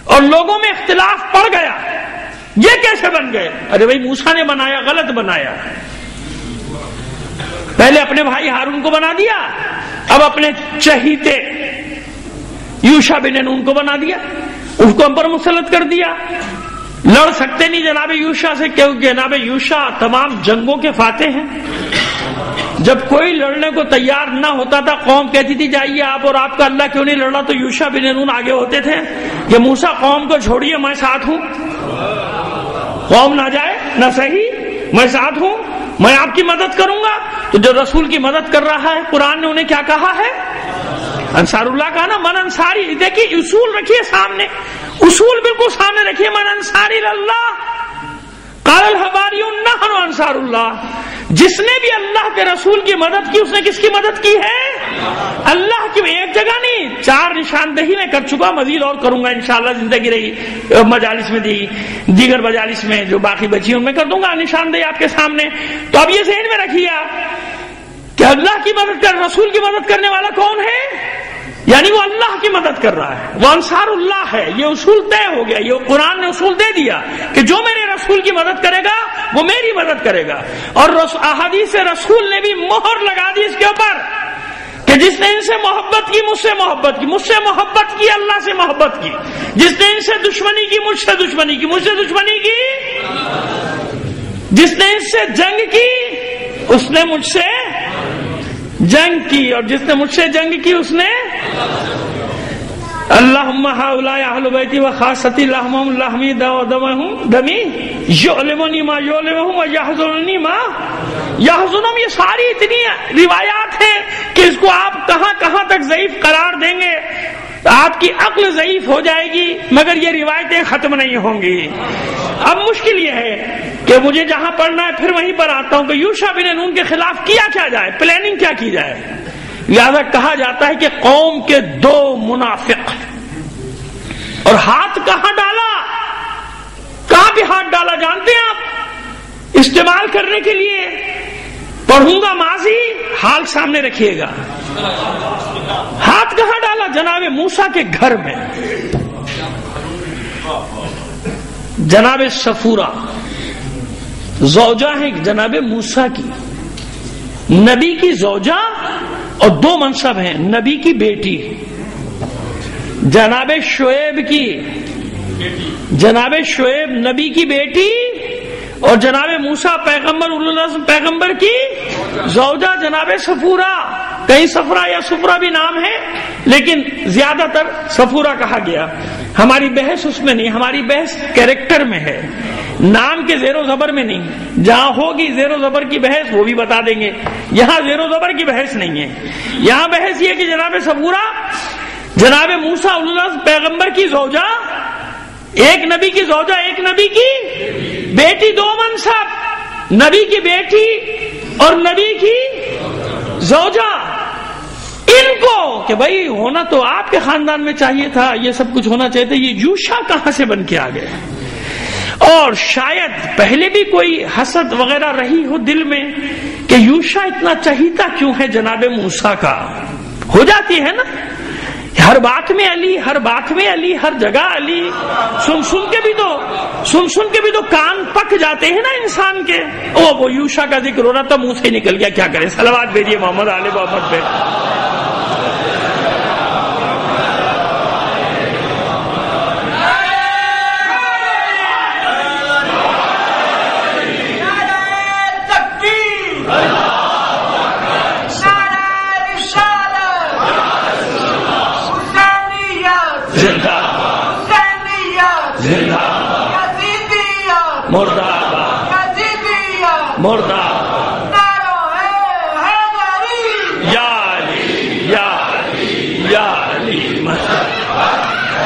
اور لوگوں میں اختلاف پڑ گیا. یہ کیسے بن گئے؟ ارے بھائی موسیٰ نے بنایا، غلط بنایا. پہلے اپنے بھائی ہارون کو بنا دیا، اب اپنے چہیتے یوشع بن نون کو بنا دیا، اس کو امر مسلط کر دیا. لڑ سکتے نہیں جناب یوشع سے، کیونکہ جناب یوشع تمام جنگوں کے فاتح ہیں. جب کوئی لڑنے کو تیار نہ ہوتا تھا قوم کہتی تھی جائیے آپ، اور آپ کا اللہ کیوں نہیں لڑ رہا، تو یوشع بن نون آگے ہوتے تھے کہ موسیٰ قوم کو چھوڑیے میں ساتھ ہوں، قوم نہ جائے نہ صحیح میں ساتھ ہوں، میں آپ کی مدد کروں گا. تو جو رسول کی مدد کر رہا ہے قرآن نے انہیں کیا کہا ہے؟ انصار اللہ کہا نا. من انصاری، دیکھیے اصول رکھیے سامنے، اصول بالکل سامنے رکھیے. من انصاری اللہ قال الحواریون نحن انصار اللہ. جس نے بھی اللہ کے رسول کی مدد کی اس نے کس کی مدد کی ہے؟ اللہ کی. ایک جگہ نہیں، 4 نشاندہی میں کر چکا، مزید اور کروں گا انشاءاللہ، زندگی رہی مجالس میں دیگر مجالس میں جو باقی بچی ان میں کر دوں گا نشاندہی آپ کے سامنے. تو اب یہ ذہن میں رکھیے آپ کہ اللہ کی مدد کر، رسول کی مدد کرنے والا کون ہے؟ یعنی وہ اللہ کی مدد کر رہا ہے، وہ انصار اللہ ہے. یہ اصول طے ہو گیا، یہ قرآن نے اصول دے دیا کہ جو میرے رسول کی مدد کرے گا وہ میری مدد کرے گا. اور احادیث رسول نے بھی مہر لگا دی اس کے اوپر کہ جس نے ان سے محبت کی مجھ سے محبت کی، مجھ سے محبت کی اللہ سے محبت کی، جس نے ان سے دشمنی کی مجھ سے دشمنی کی، مجھ سے دشمنی کی، جس نے ان سے جنگ کی اس نے مجھ سے جنگ کی، اور جس نے مجھ سے جنگ کی اس نے اللہم ہؤلاء اہل بیتی وخاصتی لحمہم لحمی ودمہم دمی یعلمنی ما یعلمہم ویحزننی ما یحزنہم. یہ ساری اتنی روایات ہیں کہ اس کو آپ کہاں کہاں تک ضعیف قرار دیں گے، آپ کی عقل ضعیف ہو جائے گی، مگر یہ روایتیں ختم نہیں ہوں گی. اب مشکل یہ ہے کہ مجھے جہاں پڑھنا ہے پھر وہیں پر آتا ہوں کہ یوشع بن نون کے خلاف کیا جائے، پلاننگ کیا کی جائے. لہذا کہا جاتا ہے کہ قوم کے 2 منافق، اور ہاتھ کہاں ڈالا، کہاں بھی ہاتھ ڈالا جانتے ہیں آپ؟ استعمال کرنے کے لیے پڑھوں گا ماضی، حال سامنے رکھیے گا. ہاتھ کہاں ڈالا؟ جناب موسیٰ کے گھر میں. جناب صفورہ زوجہ ہے جناب موسیٰ کی، نبی کی زوجہ، اور 2 منصب ہیں، نبی کی بیٹی جناب شعیب کی، جناب شعیب نبی کی بیٹی، اور جناب موسیٰ پیغمبر اولوالعزم پیغمبر کی زوجہ جناب صفورہ. کہیں صفرا یا صفرا بھی نام ہے لیکن زیادہ تر صفورہ کہا گیا. ہماری بحث اس میں نہیں، ہماری بحث کیریکٹر میں ہے، نام کے زیر و زبر میں نہیں. جہاں ہوگی زیر و زبر کی بحث وہ بھی بتا دیں گے، یہاں زیر و زبر کی بحث نہیں ہے. یہاں بحث یہ کہ جناب صفورہ جناب موسیٰ اولوالعزم پیغمبر کی زوجہ، ایک نبی کی زوجہ ایک نبی کی بیٹی، 2 منصب، نبی کی بیٹی اور نبی کی زوجہ. ان کو کہ بھائی ہونا تو آپ کے خاندان میں چاہیے تھا، یہ سب کچھ ہونا چاہیے تھا، یہ یوشع کہاں سے بن کے آ گئے؟ اور شاید پہلے بھی کوئی حسد وغیرہ رہی ہو دل میں کہ یوشع اتنا چہیتا کیوں ہے جناب موسیٰ کا. ہو جاتی ہے نا، ہر بات میں علی، ہر بات میں علی، ہر جگہ علی. سن کے بھی تو کان پک جاتے ہیں نا انسان کے. وہ یوشع کا ذکر ہو رہا تھا، منہ سے نکل گیا، کیا کرے. صلوات بھیجیے محمد آل محمد پہ.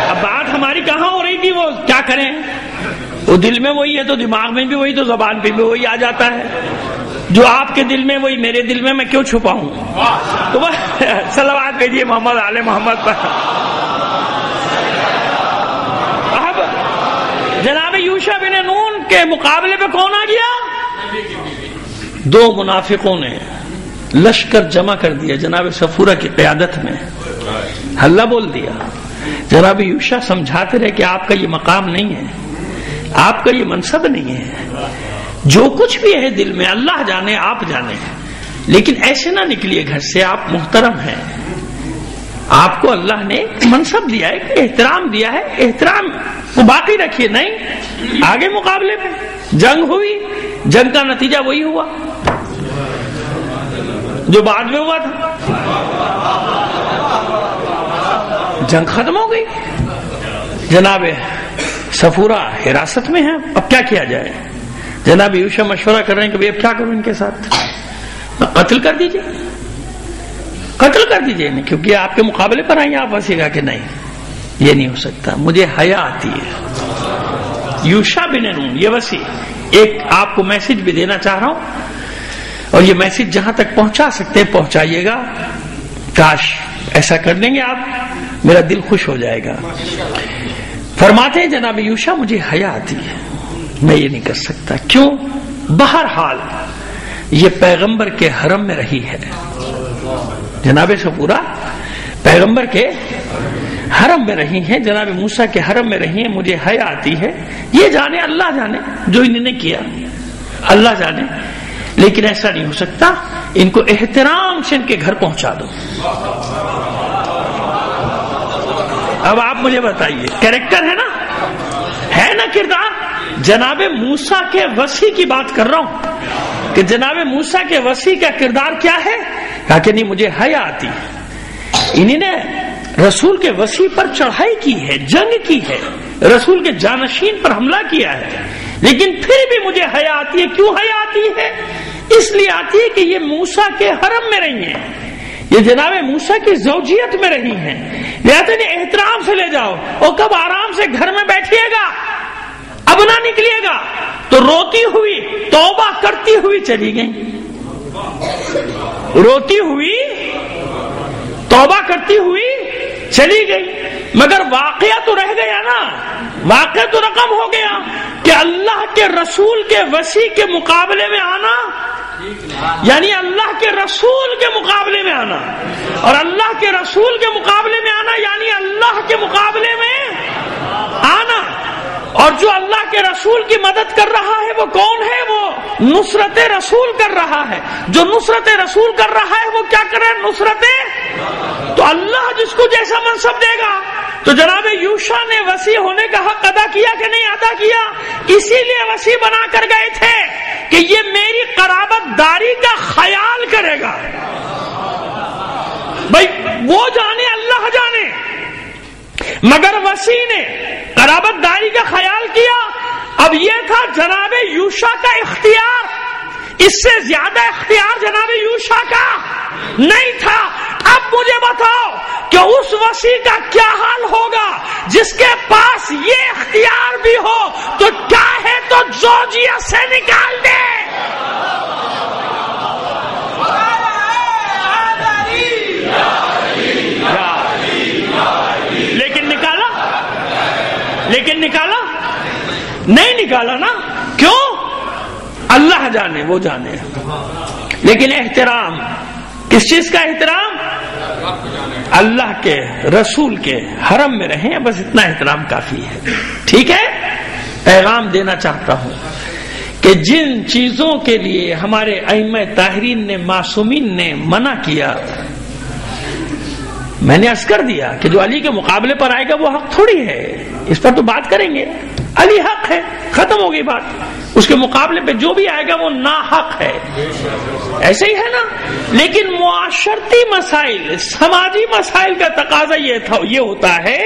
اب بات ہماری کہاں ہو رہی تھی، وہ کیا کریں، وہ دل میں وہی ہے تو دماغ میں بھی وہی، تو زبان پہ بھی وہی آ جاتا ہے. جو آپ کے دل میں وہی میرے دل میں کیوں چھپاؤں. تو صلوات بھیجیے محمد آل محمد پر. اب جناب یوشع بن نون کے مقابلے پہ کون آ گیا؟ 2 منافقوں نے لشکر جمع کر دیا جناب صفورہ کی قیادت میں، ہلہ بول دیا. جناب یوشع سمجھاتے رہے کہ آپ کا یہ مقام نہیں ہے، آپ کا یہ منصب نہیں ہے، جو کچھ بھی ہے دل میں اللہ جانے، آپ جانے. لیکن ایسے نہ نکلیے گھر سے، آپ محترم ہیں، آپ کو اللہ نے منصب دیا ہے، احترام دیا ہے، احترام کو باقی رکھیے. نہیں، آگے مقابلے میں جنگ ہوئی، جنگ کا نتیجہ وہی ہوا جو بعد میں ہوا تھا، جنگ ختم ہو گئی. جناب صفورہ حراست میں ہیں، اب کیا کیا جائے؟ جناب یوشع مشورہ کر رہے ہیں کہ بھئی اب کیا کروں ان کے ساتھ؟ قتل کر دیجئے، قتل کر دیجئے، نہیں کیونکہ آپ کے مقابلے پر آئیں. آپ وسیع کہا کہ نہیں، یہ نہیں ہو سکتا، مجھے حیا آتی ہے. یوشع بن نون، یہ وسیع ایک آپ کو میسج بھی دینا چاہ رہا ہوں، اور یہ میسج جہاں تک پہنچا سکتے ہیں پہنچائیے گا. کاش ایسا کر دیں گے آپ، میرا دل خوش ہو جائے گا. فرماتے ہیں جناب یوشع مجھے حیا آتی ہے، میں یہ نہیں کر سکتا. کیوں؟ بہرحال یہ پیغمبر کے حرم میں رہی ہے. جناب صفورہ پیغمبر کے حرم میں رہی ہیں، جناب موسیٰ کے حرم میں رہی ہیں، مجھے حیا آتی ہے. یہ جانے، اللہ جانے جو انہوں نے کیا، اللہ جانے، لیکن ایسا نہیں ہو سکتا. ان کو احترام سے ان کے گھر پہنچا دو. اب آپ مجھے بتائیے، کریکٹر ہے نا کردار. جناب موسیٰ کے وصی کی بات کر رہا ہوں کہ جناب موسیٰ کے وصی کا کردار کیا ہے؟ کہا کہ نہیں مجھے حیا آتی ہے. انہی نے رسول کے وصی پر چڑھائی کی ہے، جنگ کی ہے، رسول کے جانشین پر حملہ کیا ہے، لیکن پھر بھی مجھے حیا آتی ہے. کیوں حیا آتی ہے؟ اس لیے آتی ہے کہ یہ موسیٰ کے حرم میں رہی ہیں، یہ جناب موسیٰ کی زوجیت میں رہی ہیں، لہذا انہیں احترام سے لے جاؤ. اور کب آرام سے گھر میں بیٹھیے گا، اب نہ نکلیے گا، تو روتی ہوئی توبہ کرتی ہوئی چلی گئی، روتی ہوئی توبہ کرتی ہوئی چلی گئی. مگر واقعہ تو رہ گیا نا، واقعہ تو رقم ہو گیا کہ اللہ کے رسول کے وصی کے مقابلے میں آنا، یعنی اللہ کے رسول کے مقابلے میں آنا، اور اللہ کے رسول کے مقابلے میں آنا یعنی اللہ کے مقابلے میں آنا. اور جو اللہ کے رسول کی مدد کر رہا ہے وہ کون ہے؟ وہ نصرت رسول کر رہا ہے. جو نصرت رسول کر رہا ہے وہ کیا کرے؟ نصرت. تو اللہ جس کو جیسا منصب دے گا. تو جناب یوشع نے وصی ہونے کا حق ادا کیا کہ نہیں ادا کیا؟ اسی لیے وصی بنا کر گئے تھے کہ یہ میری قرابت داری کا خیال کرے گا. بھائی وہ جانے، اللہ جانے، مگر وصی نے قرابت داری کا خیال کیا. اب یہ تھا جناب یوشع کا اختیار، اس سے زیادہ اختیار جناب یوشع کا نہیں تھا. اب مجھے بتاؤ کہ اس وصی کا کیا حال ہوگا جس کے پاس یہ اختیار بھی ہو تو چاہے تو زوجیت سے نکال دے. لیکن نکالا نہیں، نکالا نا. کیوں؟ اللہ جانے، وہ جانے. لیکن احترام کس چیز کا احترام؟ اللہ کے رسول کے حرم میں رہیں، بس اتنا احترام کافی ہے. ٹھیک ہے؟ پیغام دینا چاہتا ہوں کہ جن چیزوں کے لیے ہمارے ائمہ طاہرین نے، معصومین نے منع کیا، میں نے عرض کر دیا کہ جو علی کے مقابلے پر آئے گا وہ حق تھوڑی ہے، اس پر تو بات کریں گے. علی حق ہے، ختم ہو گئی بات. اس کے مقابلے پہ جو بھی آئے گا وہ ناحق ہے، ایسے ہی ہے نا. لیکن معاشرتی مسائل، سماجی مسائل کا تقاضا یہ ہوتا ہے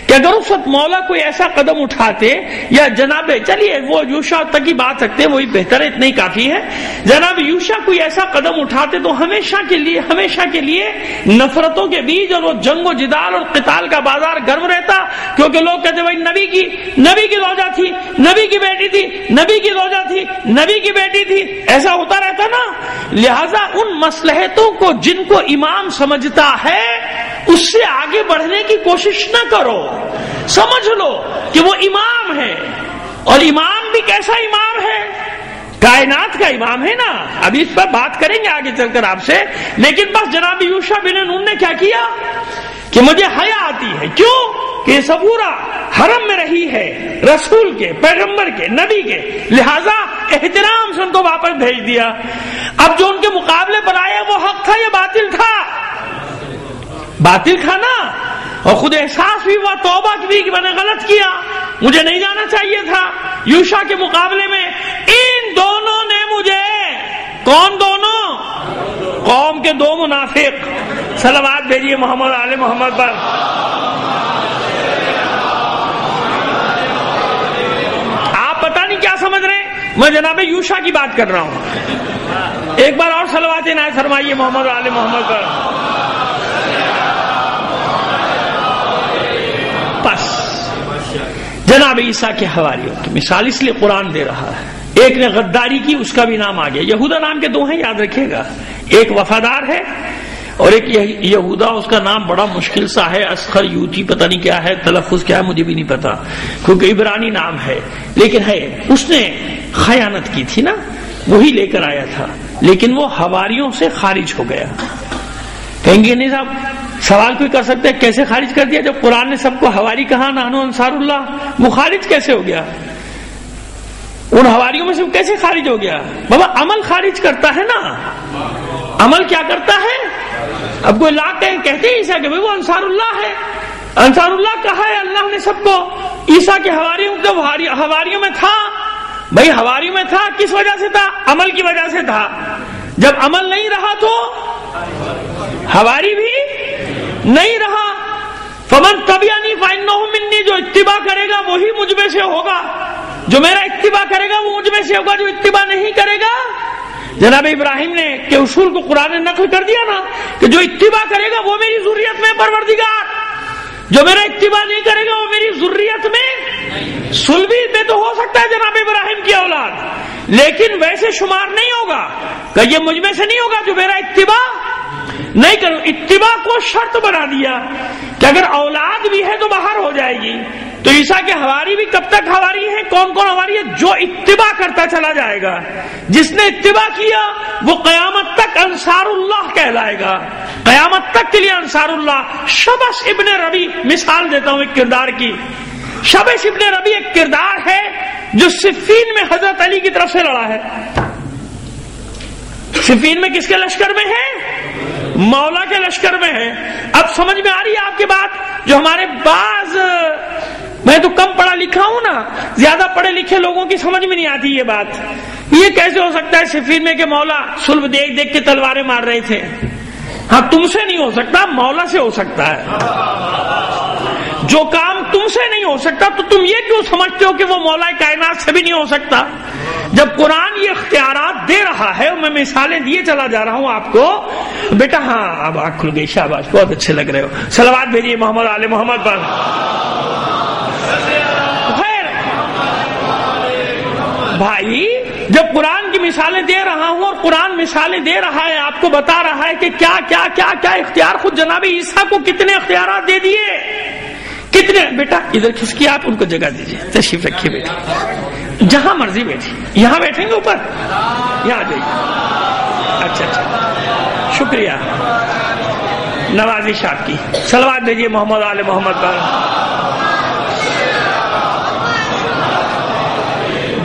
کہ اگر اس وقت مولا کوئی ایسا قدم اٹھاتے، یا جناب چلیے وہ یوشع تک کی بات رکھتے وہی بہتر ہے، اتنا ہی کافی ہے. جناب یوشع کوئی ایسا قدم اٹھاتے تو ہمیشہ کے لیے نفرتوں کے بیچ اور وہ جنگ و جدال اور قتال کا بازار گرم رہتا. کیونکہ لوگ کہتے بھائی نبی کی زوجہ تھی، نبی کی بیٹی تھی، نبی کی زوجہ تھی، نبی کی بیٹی تھی، ایسا ہوتا رہتا نا. لہذا ان مصلحتوں کو جن کو امام سمجھتا ہے اس سے آگے بڑھنے کی کوشش نہ کرو. سمجھ لو کہ وہ امام ہے، اور امام بھی کیسا امام ہے؟ کائنات کا امام ہے نا. ابھی اس پر بات کریں گے آگے چل کر آپ سے. لیکن بس جناب یوشع بن نون نے کیا کیا کہ مجھے حیا آتی ہے. کیوں؟ کہ صفورہ حرم میں رہی ہے رسول کے، پیغمبر کے، نبی کے، لہذا احترام سے ان کو واپس بھیج دیا. اب جو ان کے مقابلے پر تھا یہ باطل تھا؟ باطل تھا نا، اور خود احساس بھی ہوا، توبہ بھی کہ میں نے غلط کیا، مجھے نہیں جانا چاہیے تھا۔ یوشع کے مقابلے میں ان دونوں نے مجھے، کون دونوں؟ قوم کے دو منافق۔ صلوات بھیجیے محمد آل محمد پر۔ آپ پتہ نہیں کیا سمجھ رہے ہیں، میں جناب یوشع کی بات کر رہا ہوں۔ ایک بار اور صلوات عنایت فرمائیے محمد آل محمد پر۔ بس جناب عیسیٰ کے حواریوں کی مثال اس لیے قرآن دے رہا ہے۔ ایک نے غداری کی، اس کا بھی نام آ گیا۔ یہودا نام کے دو ہیں، یاد رکھیے گا، ایک وفادار ہے اور ایک یہودا، اس کا نام بڑا مشکل سا ہے، اسخر یوتی پتہ نہیں کیا ہے، تلفظ کیا ہے مجھے بھی نہیں پتا، کیونکہ عبرانی نام ہے لیکن ہے۔ اس نے خیانت کی تھی نا، وہی لے کر آیا تھا، لیکن وہ حواریوں سے خارج ہو گیا۔ کہیں گے نہیں صاحب، سوال کوئی کر سکتا ہے کیسے خارج کر دیا؟ جب قرآن نے سب کو حواری کہا، نحنو انصار اللہ، وہ خارج کیسے ہو گیا؟ ان حواریوں میں سے وہ کیسے خارج ہو گیا؟ بابا عمل خارج کرتا ہے نا، عمل کیا کرتا ہے؟ اب کوئی لاکھ کہتے ہیں عیسیٰ کہ وہ انصار اللہ ہے، انصار اللہ کہا ہے اللہ نے سب کو، عیسیٰ کے حواریوں میں تھا۔ بھائی حواریوں میں تھا، کس وجہ سے تھا؟ عمل کی وجہ سے تھا۔ جب عمل نہیں رہا تو حواری بھی نہیں رہا۔ فمن تبعنی فإنہ منی، جو اتباع کرے گا وہی مجھ میں سے ہوگا، جو میرا اتباع کرے گا وہ مجھ میں سے ہوگا، جو اتباع نہیں کرے گا، جناب ابراہیم نے کے اصول کو قرآن نے نقل کر دیا نا کہ جو اتباع کرے گا وہ میری ذریت میں پروردگار، جو میرا اتباع نہیں کرے گا وہ میری ذریت میں، سلبی میں تو ہو سکتا ہے جناب ابراہیم کی اولاد، لیکن ویسے شمار نہیں ہوگا کہ یہ مجھ میں سے نہیں ہوگا جو میرا اتباع نہیں کرو۔ اتباع کو شرط بنا دیا کہ اگر اولاد بھی ہے تو باہر ہو جائے گی۔ تو عیسیٰ کے حواری بھی کب تک حواری ہیں؟ کون کون حواری ہے؟ جو اتباع کرتا چلا جائے گا، جس نے اتباع کیا وہ قیامت تک انصار اللہ کہلائے گا، قیامت تک کے لیے انصار اللہ۔ شبش ابن ربی، مثال دیتا ہوں ایک کردار کی۔ شبش ابن ربی ایک کردار ہے جو صفین میں حضرت علی کی طرف سے لڑا ہے۔ صفین میں کس کے لشکر میں ہے؟ مولا کے لشکر میں ہے۔ اب سمجھ میں آ رہی ہے آپ کی بات؟ جو ہمارے بعض، میں تو کم پڑھا لکھا ہوں نا، زیادہ پڑھے لکھے لوگوں کی سمجھ میں نہیں آتی یہ بات۔ یہ کیسے ہو سکتا ہے صفین میں کہ مولا صلب دیکھ دیکھ کے تلواریں مار رہے تھے؟ ہاں تم سے نہیں ہو سکتا، مولا سے ہو سکتا ہے۔ جو کام تم سے نہیں ہو سکتا تو تم یہ کیوں سمجھتے ہو کہ وہ مولا کائنات سے بھی نہیں ہو سکتا؟ جب قرآن یہ اختیارات دے رہا ہے، اور میں مثالیں دیے چلا جا رہا ہوں آپ کو، بیٹا ہاں اب آنکھ کھل گئی، شاباش، بہت اچھے لگ رہے ہو، صلوات بھیجیے محمد آل محمد پر۔ بھائی جب قرآن کی مثالیں دے رہا ہوں اور قرآن مثالیں دے رہا ہے، آپ کو بتا رہا ہے کہ کیا کیا کیا کیا اختیار، خود جناب عیسیٰ کو کتنے اختیارات دے دیے، کتنے۔ بیٹا ادھر کھسکیے، آپ ان کو جگہ دیجیے، تشریف رکھیے بیٹا، جہاں مرضی بیٹھیے، یہاں بیٹھیں گے اوپر، یہاں آ جائیے۔ اچھا اچھا، شکریہ، نوازش آپ کی۔ صلوات بھیجیے محمد آل محمد پر۔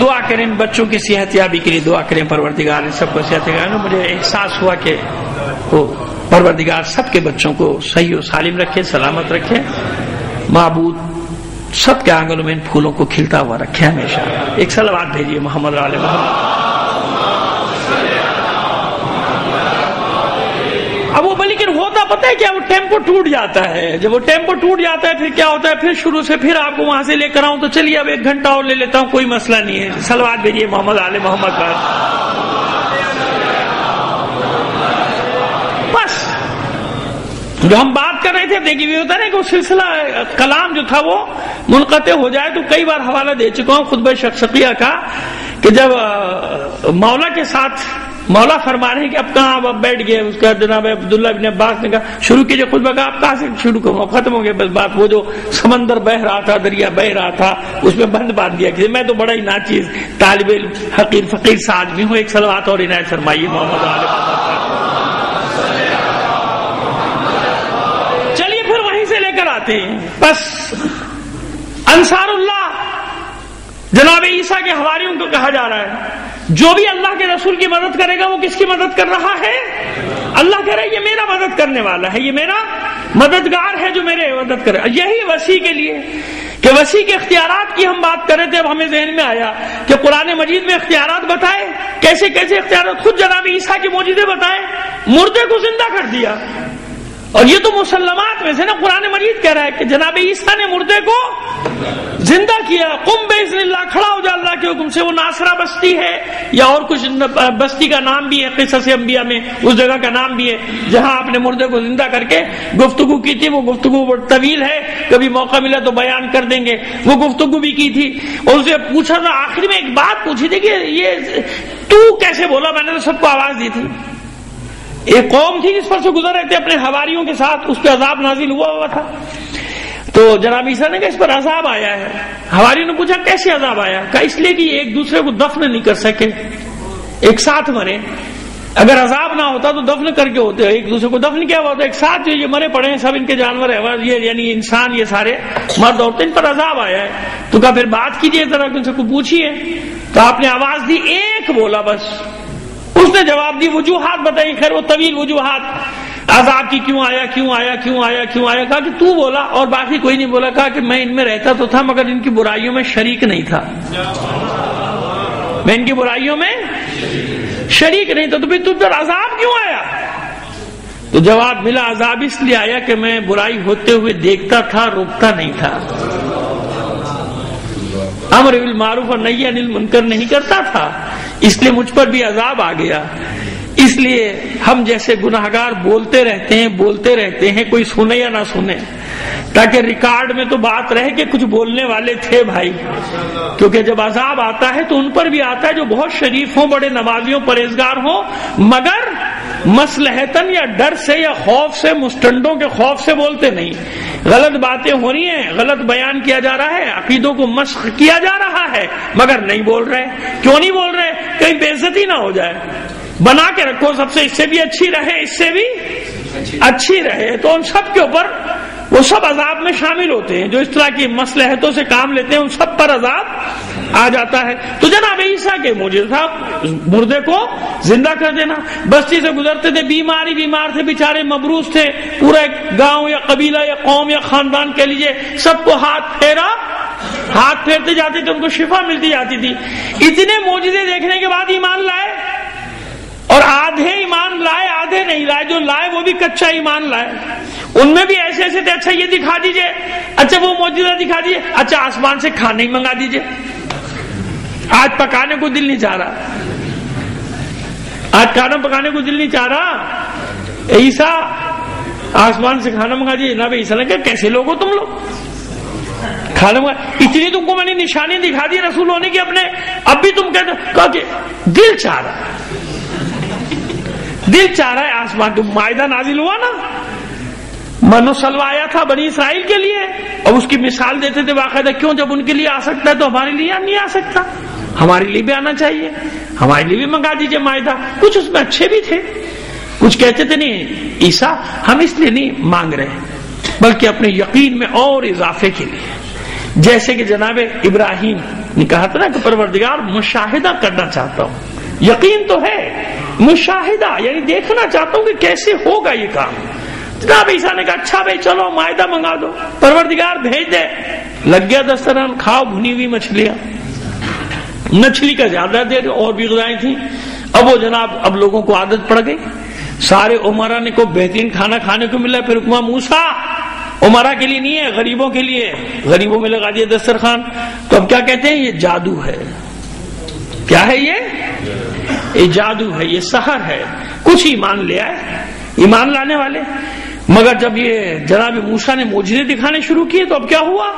دعا کریں بچوں کی صحت یابی کے لیے، دعا کریں پروردگار سب کو صحت یابی۔ مجھے احساس ہوا کہ وہ پروردگار سب کے بچوں کو صحیح و سالم رکھے، سلامت رکھے، معبود سب کے آنگنوں میں ان پھولوں کو کھلتا ہوا رکھے ہمیشہ۔ ایک صلوات بھیجیے محمد علیہ محمد۔ اب وہ لیکن ہوتا پتہ ہے کیا، وہ ٹیمپو ٹوٹ جاتا ہے۔ جب وہ ٹیمپو ٹوٹ جاتا ہے پھر کیا ہوتا ہے، پھر شروع سے پھر آپ کو وہاں سے لے کر آؤں تو چلیے اب 1 گھنٹہ اور لے لیتا ہوں، کوئی مسئلہ نہیں ہے۔ صلوات بھیجیے محمد علیہ محمد پر۔ بس جو ہم بات کر رہے تھے، دیکھیے یہ ہوتا ہے نا کہ وہ سلسلہ کلام جو تھا وہ منقطع ہو جائے، تو کئی بار حوالہ دے چکا ہوں خطبہ شخصیہ کا کہ جب مولا کے ساتھ مولا فرما رہے ہیں کہ اب کہاں اب بیٹھ گئے، اس کا جناب عبداللہ بن عباس نے کہا شروع کیجئے خطبہ، کا آپ کہاں سے شروع کروں، ختم ہو گیا بس بات۔ وہ جو سمندر بہ رہا تھا، دریا بہ رہا تھا، اس میں بند باندھ دیا کہ میں تو بڑا ہی ناچیز طالب علم حقیر فقیر سا آدمی ہوں۔ ایک صلوات اور عنایت فرمائیے محمد علیہ۔ چلیے پھر وہیں سے لے کر آتے ہیں۔ بس انصار اللہ جناب عیسیٰ کے حواریوں کو کہا جا رہا ہے، جو بھی اللہ کے رسول کی مدد کرے گا وہ کس کی مدد کر رہا ہے؟ اللہ کے کرنے والا ہے، یہ میرا مددگار ہے جو میرے مدد کرے. یہی وسیع کے لیے کہ وسیع کے اختیارات کی ہم بات کر رہے تھے، اب ہمیں ذہن میں آیا کہ قرآن مجید میں اختیارات بتائے. کیسے کیسے اختیارات؟ خود جناب عیسیٰ کے معجزے بتائے، مردے کو زندہ کر دیا. اور یہ تو مسلمات میں سے نا، قرآن مجید کہہ رہا ہے کہ جناب عیسیٰ نے مردے کو زندہ کیا. قم باذن اللہ، کھڑا ہو جا اللہ کے حکم سے. وہ ناصرہ بستی ہے یا اور کچھ بستی کا نام بھی ہے قصص انبیاء میں، اس جگہ کا نام بھی ہے جہاں آپ نے مردے کو زندہ کر کے گفتگو کی تھی. وہ گفتگو طویل ہے، کبھی موقع ملا تو بیان کر دیں گے. وہ گفتگو بھی کی تھی اور اسے پوچھا تھا، آخری میں ایک بات پوچھی تھی کہ یہ تو کیسے بولا؟ میں نے تو سب کو آواز دی تھی. ایک قوم تھی جس پر سے گزر رہے تھے اپنے حواریوں کے ساتھ، اس پہ عذاب نازل ہوا تھا. تو جناب عیسیٰ نے کہا اس پر عذاب آیا ہے. حواریوں نے پوچھا کیسے عذاب آیا؟ کہا اس لیے کہ یہ ایک دوسرے کو دفن نہیں کر سکے، ایک ساتھ مرے. اگر عذاب نہ ہوتا تو دفن کر کے ہوتے، ایک دوسرے کو دفن کیا ہوا ہوتا. ایک ساتھ جو یہ مرے پڑے ہیں سب ان کے جانور یہ یعنی انسان، یہ سارے مرد عورتیں، ان پر عذاب آیا ہے. تو کہا پھر بات کیجیے ذرا، ان سے کو پوچھیے. تو آپ نے آواز دی، ایک بولا بس. اس نے جواب دی، وجوہات بتائی، خیر وہ طویل وجوہات عذاب کی، کیوں آیا کیوں آیا کیوں آیا کیوں آیا. کہا کہ تو بولا اور باقی کوئی نہیں بولا. کہا کہ میں ان میں رہتا تو تھا مگر ان کی برائیوں میں شریک نہیں تھا. میں ان کی برائیوں میں شریک نہیں تھا. تو پھر تم پر عذاب کیوں آیا؟ تو جواب ملا، عذاب اس لیے آیا کہ میں برائی ہوتے ہوئے دیکھتا تھا، روکتا نہیں تھا. امر بالمعروف اور نہی عن المنکر نہیں کرتا تھا، اس لیے مجھ پر بھی عذاب آ گیا. اس لیے ہم جیسے گناہگار بولتے رہتے ہیں کوئی سنے یا نہ سنے، تاکہ ریکارڈ میں تو بات رہے کہ کچھ بولنے والے تھے بھائی. کیونکہ جب عذاب آتا ہے تو ان پر بھی آتا ہے جو بہت شریف ہوں، بڑے نمازیوں، پرہیزگار ہوں، مگر مصلحتاً یا ڈر سے یا خوف سے، مستنڈوں کے خوف سے بولتے نہیں. غلط باتیں ہو رہی ہیں، غلط بیان کیا جا رہا ہے، عقیدوں کو مسخ کیا جا رہا ہے، مگر نہیں بول رہے. کیوں نہیں بول رہے؟ کہیں بے عزتی نہ ہو جائے. بنا کے رکھو سب سے، اس سے بھی اچھی رہے، اس سے بھی اچھی رہے. تو ان سب کے اوپر وہ سب عذاب میں شامل ہوتے ہیں جو اس طرح کی مصلحتوں سے کام لیتے ہیں، ان سب پر عذاب آ جاتا ہے. تو جناب عیسیٰ کے معجزہ تھا مردے کو زندہ کر دینا. بستی سے گزرتے تھے، بیمار تھے بیچارے، مبروز تھے. پورا ایک گاؤں یا قبیلہ یا قوم یا خاندان کہہ لیجیے، سب کو ہاتھ پھیرتے جاتے تھے، ان کو شفا ملتی جاتی تھی. اتنے معجزے دیکھنے کے بعد ایمان لائے، اور آدھے ایمان لائے آدھے نہیں لائے. جو لائے وہ بھی کچا ایمان لائے. ان میں بھی ایسے ایسے تھے، اچھا یہ دکھا دیجئے، اچھا وہ معجزہ دکھا دیجئے، اچھا آسمان سے کھانا ہی منگا دیجئے. آج پکانے کو دل نہیں چاہ رہا، آج کھانا پکانے کو دل نہیں چاہ رہا. عیسیٰ آسمان سے کھانا منگا دیجئے. جناب عیسیٰ نے کہا کیسے لوگ ہو تم لوگ، کھانا منگا. اتنی تم کو میں نے نشانی دکھا دی رسول ہونے کی اپنے، اب بھی تم کہتے. کہا کہ دل چاہ رہا ہے آسمان. تو مائدہ نازل ہوا نا، من و سلوہ آیا تھا بنی اسرائیل کے لیے، اور اس کی مثال دیتے تھے باقاعدہ. کیوں؟ جب ان کے لیے آ سکتا ہے تو ہمارے لیے نہیں آ سکتا؟ ہمارے لیے بھی آنا چاہیے، ہمارے لیے بھی منگا دیجئے مائدہ. کچھ اس میں اچھے بھی تھے، کچھ کہتے تھے نہیں عیسیٰ ہم اس لیے نہیں مانگ رہے بلکہ اپنے یقین میں اور اضافے کے لیے. جیسے کہ جناب ابراہیم نے کہا تھا نا کہ پروردگار مشاہدہ کرنا چاہتا ہوں. یقین تو ہے، مشاہدہ یعنی دیکھنا چاہتا ہوں کہ کیسے ہوگا یہ کام. جناب عیسیٰ نے کہا اچھا بھائی چلو مائدہ منگا دو، پروردگار بھیج دے. لگ گیا دسترخوان، کھاؤ بھنی ہوئی مچھلیاں. مچھلی کا زیادہ دیر اور بھی غذائیں تھیں. اب وہ جناب اب لوگوں کو عادت پڑ گئی، سارے عمرا نے کو بہترین کھانا کھانے کو ملا. پھر حکما موسیٰ عمرا کے لیے نہیں ہے، غریبوں کے لیے. غریبوں میں لگا دیا دسترخوان. تو اب کیا کہتے ہیں؟ یہ جادو ہے. کیا ہے یہ جادو ہے، یہ سحر ہے. کچھ ایمان لے آئے ایمان لانے والے، مگر جب یہ جناب موسیٰ نے معجزے دکھانے شروع کیے تو اب کیا ہوا؟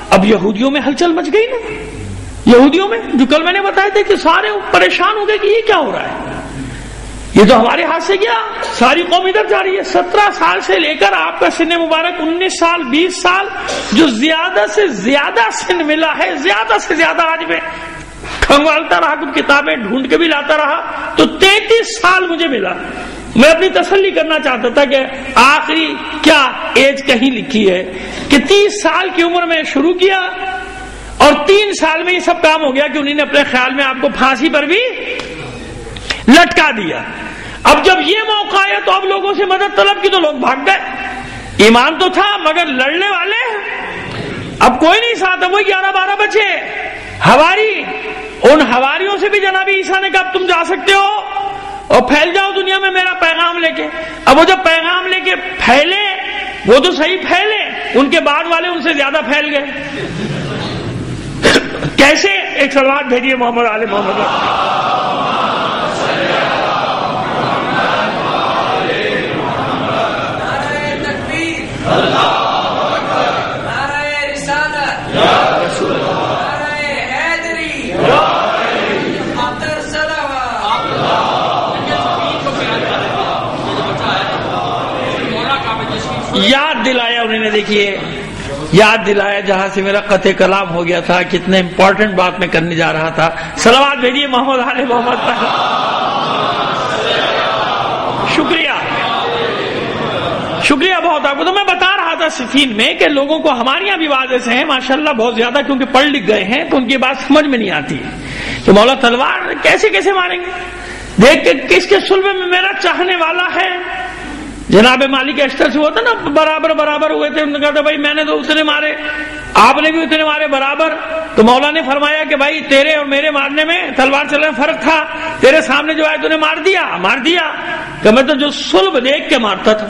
اب یہودیوں میں ہلچل مچ گئی نا. یہودیوں میں جو کل میں نے بتایا تھا کہ سارے پریشان ہو گئے کہ یہ کیا ہو رہا ہے، یہ تو ہمارے ہاتھ سے گیا. ساری قوم ادھر جا رہی ہے. 17 سال سے لے کر آپ کا سن مبارک 19 سال 20 سال جو زیادہ سے زیادہ سن ملا ہے، زیادہ سے زیادہ آج میں کھنگالتا رہا، کچھ کتابیں ڈھونڈ کے بھی لاتا رہا تو 33 سال مجھے ملا. میں اپنی تسلی کرنا چاہتا تھا کہ آخری کیا ایج کہیں لکھی ہے کہ 30 سال کی عمر میں شروع کیا اور 3 سال میں یہ سب کام ہو گیا کہ انہوں نے اپنے خیال میں آپ کو پھانسی پر بھی لٹکا دیا. اب جب یہ موقع آیا تو اب لوگوں سے مدد طلب کی تو لوگ بھاگ گئے. ایمان تو تھا مگر لڑنے والے اب کوئی نہیں ساتھ. اب وہ 11-12 بچے ہواری. ان ہواریوں سے بھی جناب عیسیٰ نے کہا اب تم جا سکتے ہو اور پھیل جاؤ دنیا میں میرا پیغام لے کے. اب وہ جب پیغام لے کے پھیلے وہ تو صحیح پھیلے, ان کے بعد والے ان سے زیادہ پھیل گئے. کیسے؟ ایک صلوات بھیجیے محمد آل محمد. یاد دلایا انہوں نے, دیکھیے یاد دلایا جہاں سے میرا قطع کلام ہو گیا تھا, کتنے امپورٹنٹ بات میں کرنے جا رہا تھا. صلوات بھیجیے محمد آل محمد پر. شکریہ بہت آپ کو. تو میں بتا رہا تھا صفین میں کہ لوگوں کو ہمارے یہاں بھی واضح سے ہیں ماشاءاللہ بہت زیادہ, کیونکہ پڑھ لکھ گئے ہیں تو ان کی بات سمجھ میں نہیں آتی کہ مولا تلوار کیسے کیسے ماریں گے. دیکھ کے کس کے صلب میں میرا چاہنے والا ہے. جناب مالک اشتر سے ہوا تھا نا, برابر ہوئے تھے. انہوں نے کہا تھا بھائی میں نے تو اتنے مارے, آپ نے بھی اتنے مارے برابر. تو مولا نے فرمایا کہ بھائی تیرے اور میرے مارنے میں تلوار چلنے میں فرق تھا. تیرے سامنے جو آئے تو نے مار دیا کہ میں تو جو صلب دیکھ کے مارتا تھا,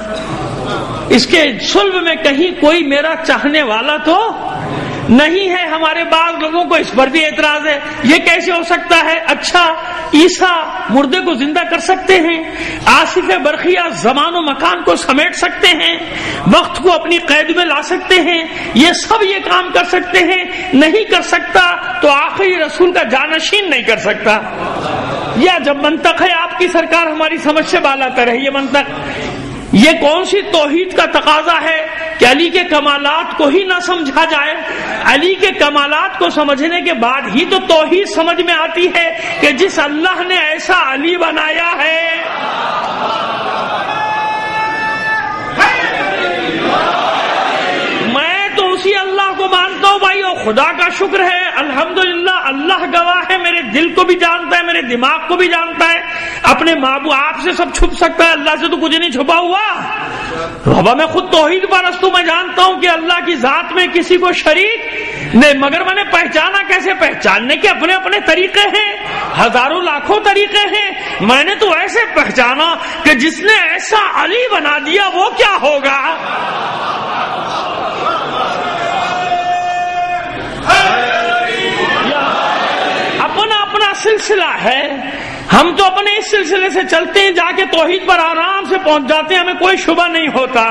اس کے صلب میں کہیں کوئی میرا چاہنے والا تو نہیں ہے. ہمارے بعض لوگوں کو اس پر بھی اعتراض ہے, یہ کیسے ہو سکتا ہے؟ اچھا عیسیٰ مردے کو زندہ کر سکتے ہیں, آصف برقیہ زمان و مکان کو سمیٹ سکتے ہیں, وقت کو اپنی قید میں لا سکتے ہیں, یہ سب یہ کام کر سکتے ہیں. نہیں کر سکتا تو آخری رسول کا جانشین نہیں کر سکتا. یا جب منطق ہے آپ کی سرکار ہماری سمجھ سے بالا کر ہے, یہ منطق یہ کون سی توحید کا تقاضا ہے کہ علی کے کمالات کو ہی نہ سمجھا جائے؟ علی کے کمالات کو سمجھنے کے بعد ہی تو توحید سمجھ میں آتی ہے کہ جس اللہ نے ایسا علی بنایا ہے. میں تو اسی اللہ کو مانتا ہوں بھائی, اور خدا کا شکر ہے الحمدللہ اللہ گواہ ہے, میرے دل کو بھی جانتا ہے, میرے دماغ کو بھی جانتا ہے. اپنے معبود آپ سے سب چھپ سکتا ہے, اللہ سے تو کچھ نہیں چھپا ہوا. بابا میں خود توحید پرست ہوں, میں جانتا ہوں کہ اللہ کی ذات میں کسی کو شریک نہیں, مگر میں نے پہچانا کیسے؟ پہچاننے کے اپنے اپنے طریقے ہیں, ہزاروں لاکھوں طریقے ہیں. میں نے تو ایسے پہچانا کہ جس نے ایسا علی بنا دیا وہ کیا ہوگا. اپنا سلسلہ ہے, ہم تو اپنے اس سلسلے سے چلتے ہیں, جا کے توحید پر آرام سے پہنچ جاتے ہیں, ہمیں کوئی شبہ نہیں ہوتا.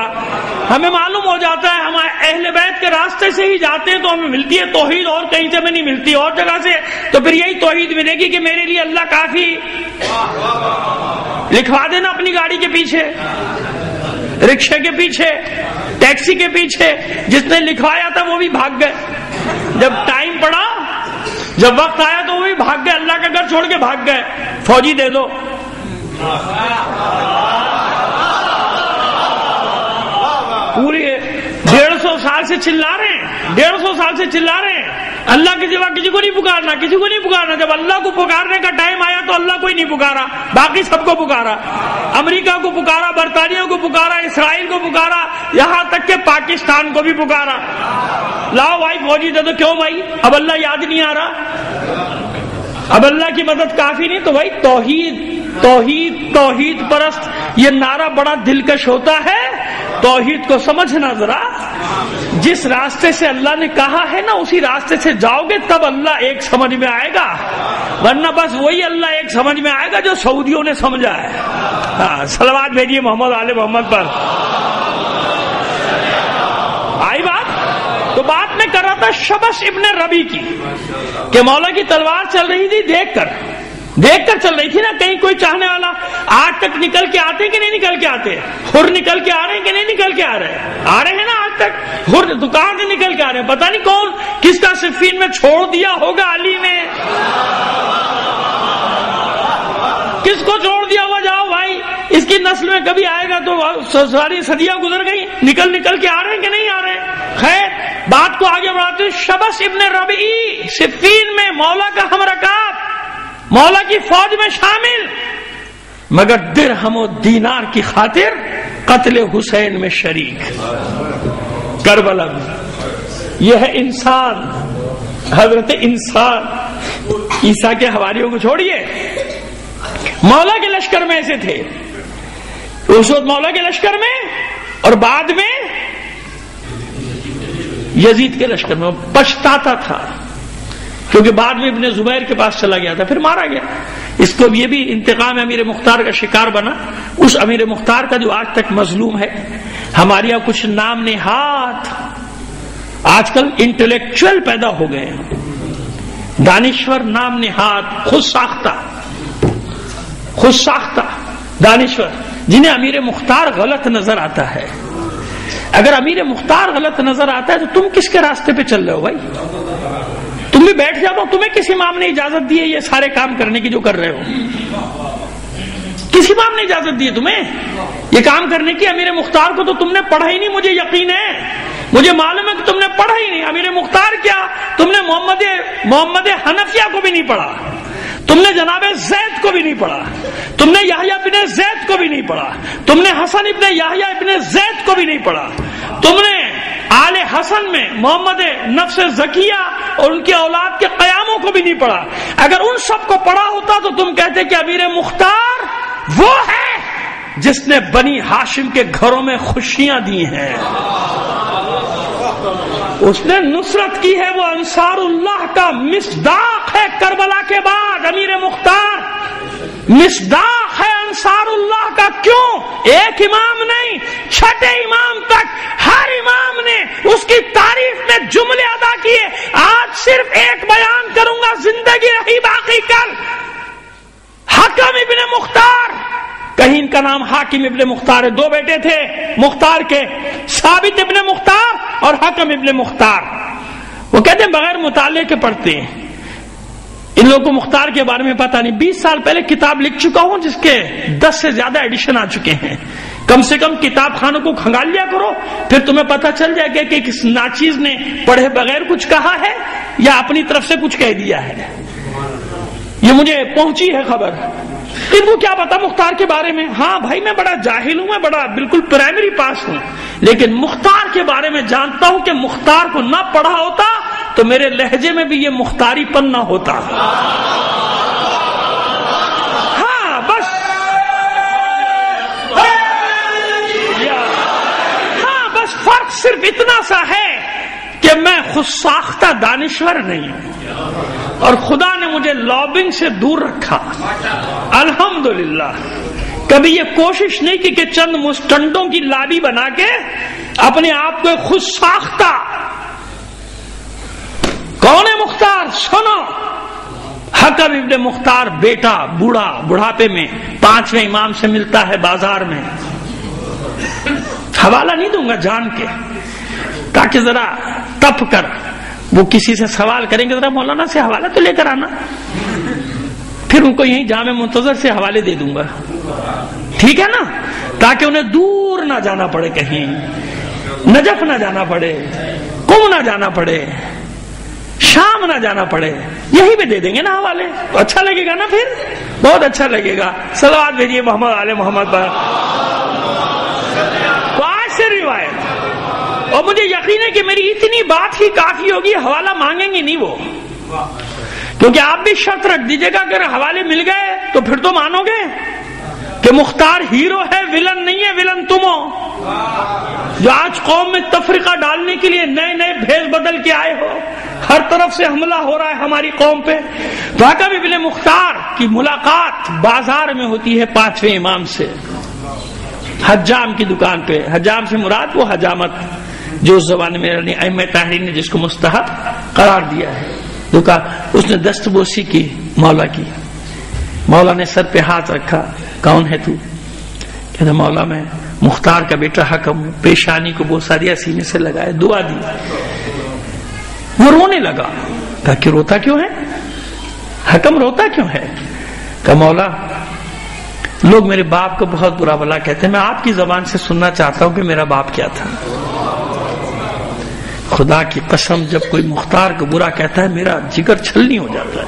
ہمیں معلوم ہو جاتا ہے ہم اہل بیت کے راستے سے ہی جاتے ہیں تو ہمیں ملتی ہے توحید, اور کہیں سے میں نہیں ملتی اور جگہ سے. تو پھر یہی توحید ملے گی کہ میرے لیے اللہ کافی. لکھوا دینا اپنی گاڑی کے پیچھے, رکشے کے پیچھے, ٹیکسی کے پیچھے, جس نے لکھوایا تھا وہ بھی بھاگ گئے. جب ٹائم پڑا, جب وقت آیا تو وہ بھی بھاگ گئے, اللہ کا گھر چھوڑ کے بھاگ گئے. فوجی دے دو. پوری 150 سال سے چلا رہے ہیں, 150 سال سے چلا رہے ہیں, اللہ کے سوا کسی کو نہیں پکارنا, کسی کو نہیں پکارنا. جب اللہ کو پکارنے کا ٹائم آیا تو اللہ کو ہی نہیں پکارا, باقی سب کو پکارا. امریکہ کو پکارا, برطانیہ کو پکارا, اسرائیل کو پکارا, یہاں تک کہ پاکستان کو بھی پکارا. لاؤ بھائی فوجی دے دو. کیوں بھائی؟ اب اللہ یاد نہیں آ رہا, اب اللہ کی مدد کافی نہیں. تو بھائی توحید توحید توحید پرست, یہ نعرہ بڑا دلکش ہوتا ہے. توحید کو سمجھنا ذرا, جس راستے سے اللہ نے کہا ہے نا اسی راستے سے جاؤ گے تب اللہ ایک سمجھ میں آئے گا, ورنہ بس وہی اللہ ایک سمجھ میں آئے گا جو سعودیوں نے سمجھا ہے. ہاں صلوات بھیجیے محمد آل محمد پر. آئی بات؟ تو بات میں کر رہا تھا شبش ابن ربی کی, کہ مولا کی تلوار چل رہی تھی دیکھ کر چل رہی تھی نا. کہیں کوئی چاہنے والا آج تک نکل کے آتے کہ نہیں نکل کے آتے؟ ہر نکل کے آ رہے ہیں کہ نہیں نکل کے آ رہے ہیں نا. آج تک ہر دکان سے نکل کے آ رہے ہیں. پتہ نہیں کون کس کا صفین میں چھوڑ دیا ہوگا علی نے, کس کو چھوڑ دیا ہوا. جاؤ بھائی, اس کی نسل میں کبھی آئے گا تو ساری صدیاں گزر گئی, نکل کے آ رہے ہیں کہ نہیں آ رہے ہیں. خیر بات کو آگے بڑھاتے ہیں. شبش ابن ربیع صفین میں مولا کا ہم رکاب, مولا کی فوج میں شامل. مگر درہم و دینار کی خاطر قتل حسین میں شریک کربلا میں. یہ ہے انسان، حضرت انسان. عیسیٰ کے حواریوں کو چھوڑیے، مولا کے لشکر میں ایسے تھے. اس وقت مولا کے لشکر میں اور بعد میں یزید کے لشکر میں پچھتاتا تھا کیونکہ بعد میں ابن زبیر کے پاس چلا گیا تھا، پھر مارا گیا. اس کو یہ بھی انتقام امیر مختار کا شکار بنا. اس امیر مختار کا جو آج تک مظلوم ہے. ہمارے یہاں کچھ نام نہاد آج کل انٹلیکچوئل پیدا ہو گئے ہیں، دانشور نام نہاد، خود ساختہ دانشور، جنہیں امیر مختار غلط نظر آتا ہے. اگر امیر مختار غلط نظر آتا ہے تو تم کس کے راستے پہ چل رہے ہو بھائی؟ تم بھی بیٹھ جاؤ. تمہیں کس امام نے اجازت دی ہے یہ سارے کام کرنے کی جو کر رہے ہو؟ کس امام نے اجازت دی ہے تمہیں یہ کام کرنے کی؟ امیر مختار کو تو تم نے پڑھا ہی نہیں، مجھے یقین ہے، مجھے معلوم ہے کہ تم نے پڑھا ہی نہیں. امیر مختار کیا، تم نے محمد حنفیہ کو بھی نہیں پڑھا، تم نے جناب زید کو بھی نہیں پڑھا، تم نے یحییٰ ابن زید کو بھی نہیں پڑھا، تم نے حسن ابن یحییٰ ابن زید کو بھی نہیں پڑھا، تم نے آل حسن میں محمد نفس زکیہ اور ان کی اولاد کے قیاموں کو بھی نہیں پڑھا. اگر ان سب کو پڑھا ہوتا تو تم کہتے کہ امیر مختار وہ ہے جس نے بنی ہاشم کے گھروں میں خوشیاں دی ہیں، اس نے نصرت کی ہے، وہ انصار اللہ کا مصداق ہے. کربلا کے بعد امیر مختار مصداق ہے انصار اللہ کا. کیوں؟ ایک امام نہیں، چھٹے امام تک ہر امام نے اس کی تعریف میں جملے ادا کیے. آج صرف ایک بیان کروں گا، زندگی رہی باقی کل. حکم ابن مختار، کہیں ان کا نام حاکم ابن مختار ہے، دو بیٹے تھے مختار کے، ثابت ابن مختار اور حکم ابن مختار. وہ کہتے ہیں بغیر مطالعے کے پڑھتے ہیں. ان لوگوں کو مختار کے بارے میں پتہ نہیں. 20 سال پہلے کتاب لکھ چکا ہوں جس کے 10 سے زیادہ ایڈیشن آ چکے ہیں. کم سے کم کتاب خانوں کو کھنگال لیا کرو، پھر تمہیں پتہ چل جائے گا کہ کس ناچیز نے پڑھے بغیر کچھ کہا ہے یا اپنی طرف سے کچھ کہہ دیا ہے. یہ مجھے پہنچی ہے خبر. ان کو کیا پتا مختار کے بارے میں؟ ہاں بھائی میں بڑا جاہل ہوں، میں بڑا بالکل پرائمری پاس ہوں، لیکن مختار کے بارے میں جانتا ہوں کہ مختار کو نہ پڑھا ہوتا تو میرے لہجے میں بھی یہ مختاری پن نہ ہوتا. ہاں بس فرق صرف اتنا سا ہے کہ میں خود ساختہ دانشور نہیں ہوں اور خدا نے مجھے لابنگ سے دور رکھا الحمدللہ. کبھی یہ کوشش نہیں کی کہ چند مسٹنڈوں کی لابی بنا کے اپنے آپ کو خود ساختہ. کون ہے مختار؟ سنو، حکم ابن مختار بیٹا بڑھاپے میں 5ویں امام سے ملتا ہے بازار میں. حوالہ نہیں دوں گا جان کے تاکہ ذرا تپ کر وہ کسی سے سوال کریں گے ذرا مولانا سے حوالہ تو لے کر آنا، پھر ان کو یہیں جامع منتظر سے حوالے دے دوں گا، ٹھیک ہے نا؟ تاکہ انہیں دور نہ جانا پڑے، کہیں نجف نہ جانا پڑے، قم نہ جانا پڑے، شام نہ جانا پڑے، یہی پہ دے دیں گے نا حوالے. اچھا لگے گا نا؟ پھر بہت اچھا لگے گا. صلوات بھیجیے محمد آل محمد پر. تو آج سے روایت، اور مجھے یقین ہے کہ میری اتنی بات ہی کافی ہوگی، حوالہ مانگیں گے نہیں وہ، کیونکہ آپ بھی شرط رکھ دیجیے گا اگر حوالے مل گئے تو پھر تو مانو گے کہ مختار ہیرو ہے، ولن نہیں ہے. ولن تم ہو جو آج قوم میں تفرقہ ڈالنے کے لیے نئے نئے بھیس بدل کے آئے ہو. ہر طرف سے حملہ ہو رہا ہے ہماری قوم پہ. تو حکم ابن مختار کی ملاقات بازار میں ہوتی ہے 5ویں امام سے، حجام کی دکان پہ. حجام سے مراد وہ حجامت جو اس زمانے میں ائمہ طاہرین نے جس کو مستحب قرار دیا ہے. دکان اس نے دستبوسی کی مولا کی. مولا نے سر پہ ہاتھ رکھا، کون ہے تو؟ کہتا مولا میں مختار کا بیٹا حکم ہوں. پیشانی کو بوسہ دیا، سینے سے لگایا، دعا دی. وہ رونے لگا. کہا کہ روتا کیوں ہے حکم، روتا کیوں ہے؟ کہا مولا لوگ میرے باپ کو بہت برا بلا کہتے ہیں، میں آپ کی زبان سے سننا چاہتا ہوں کہ میرا باپ کیا تھا. خدا کی قسم جب کوئی مختار کو برا کہتا ہے میرا جگر چھلنی ہو جاتا ہے.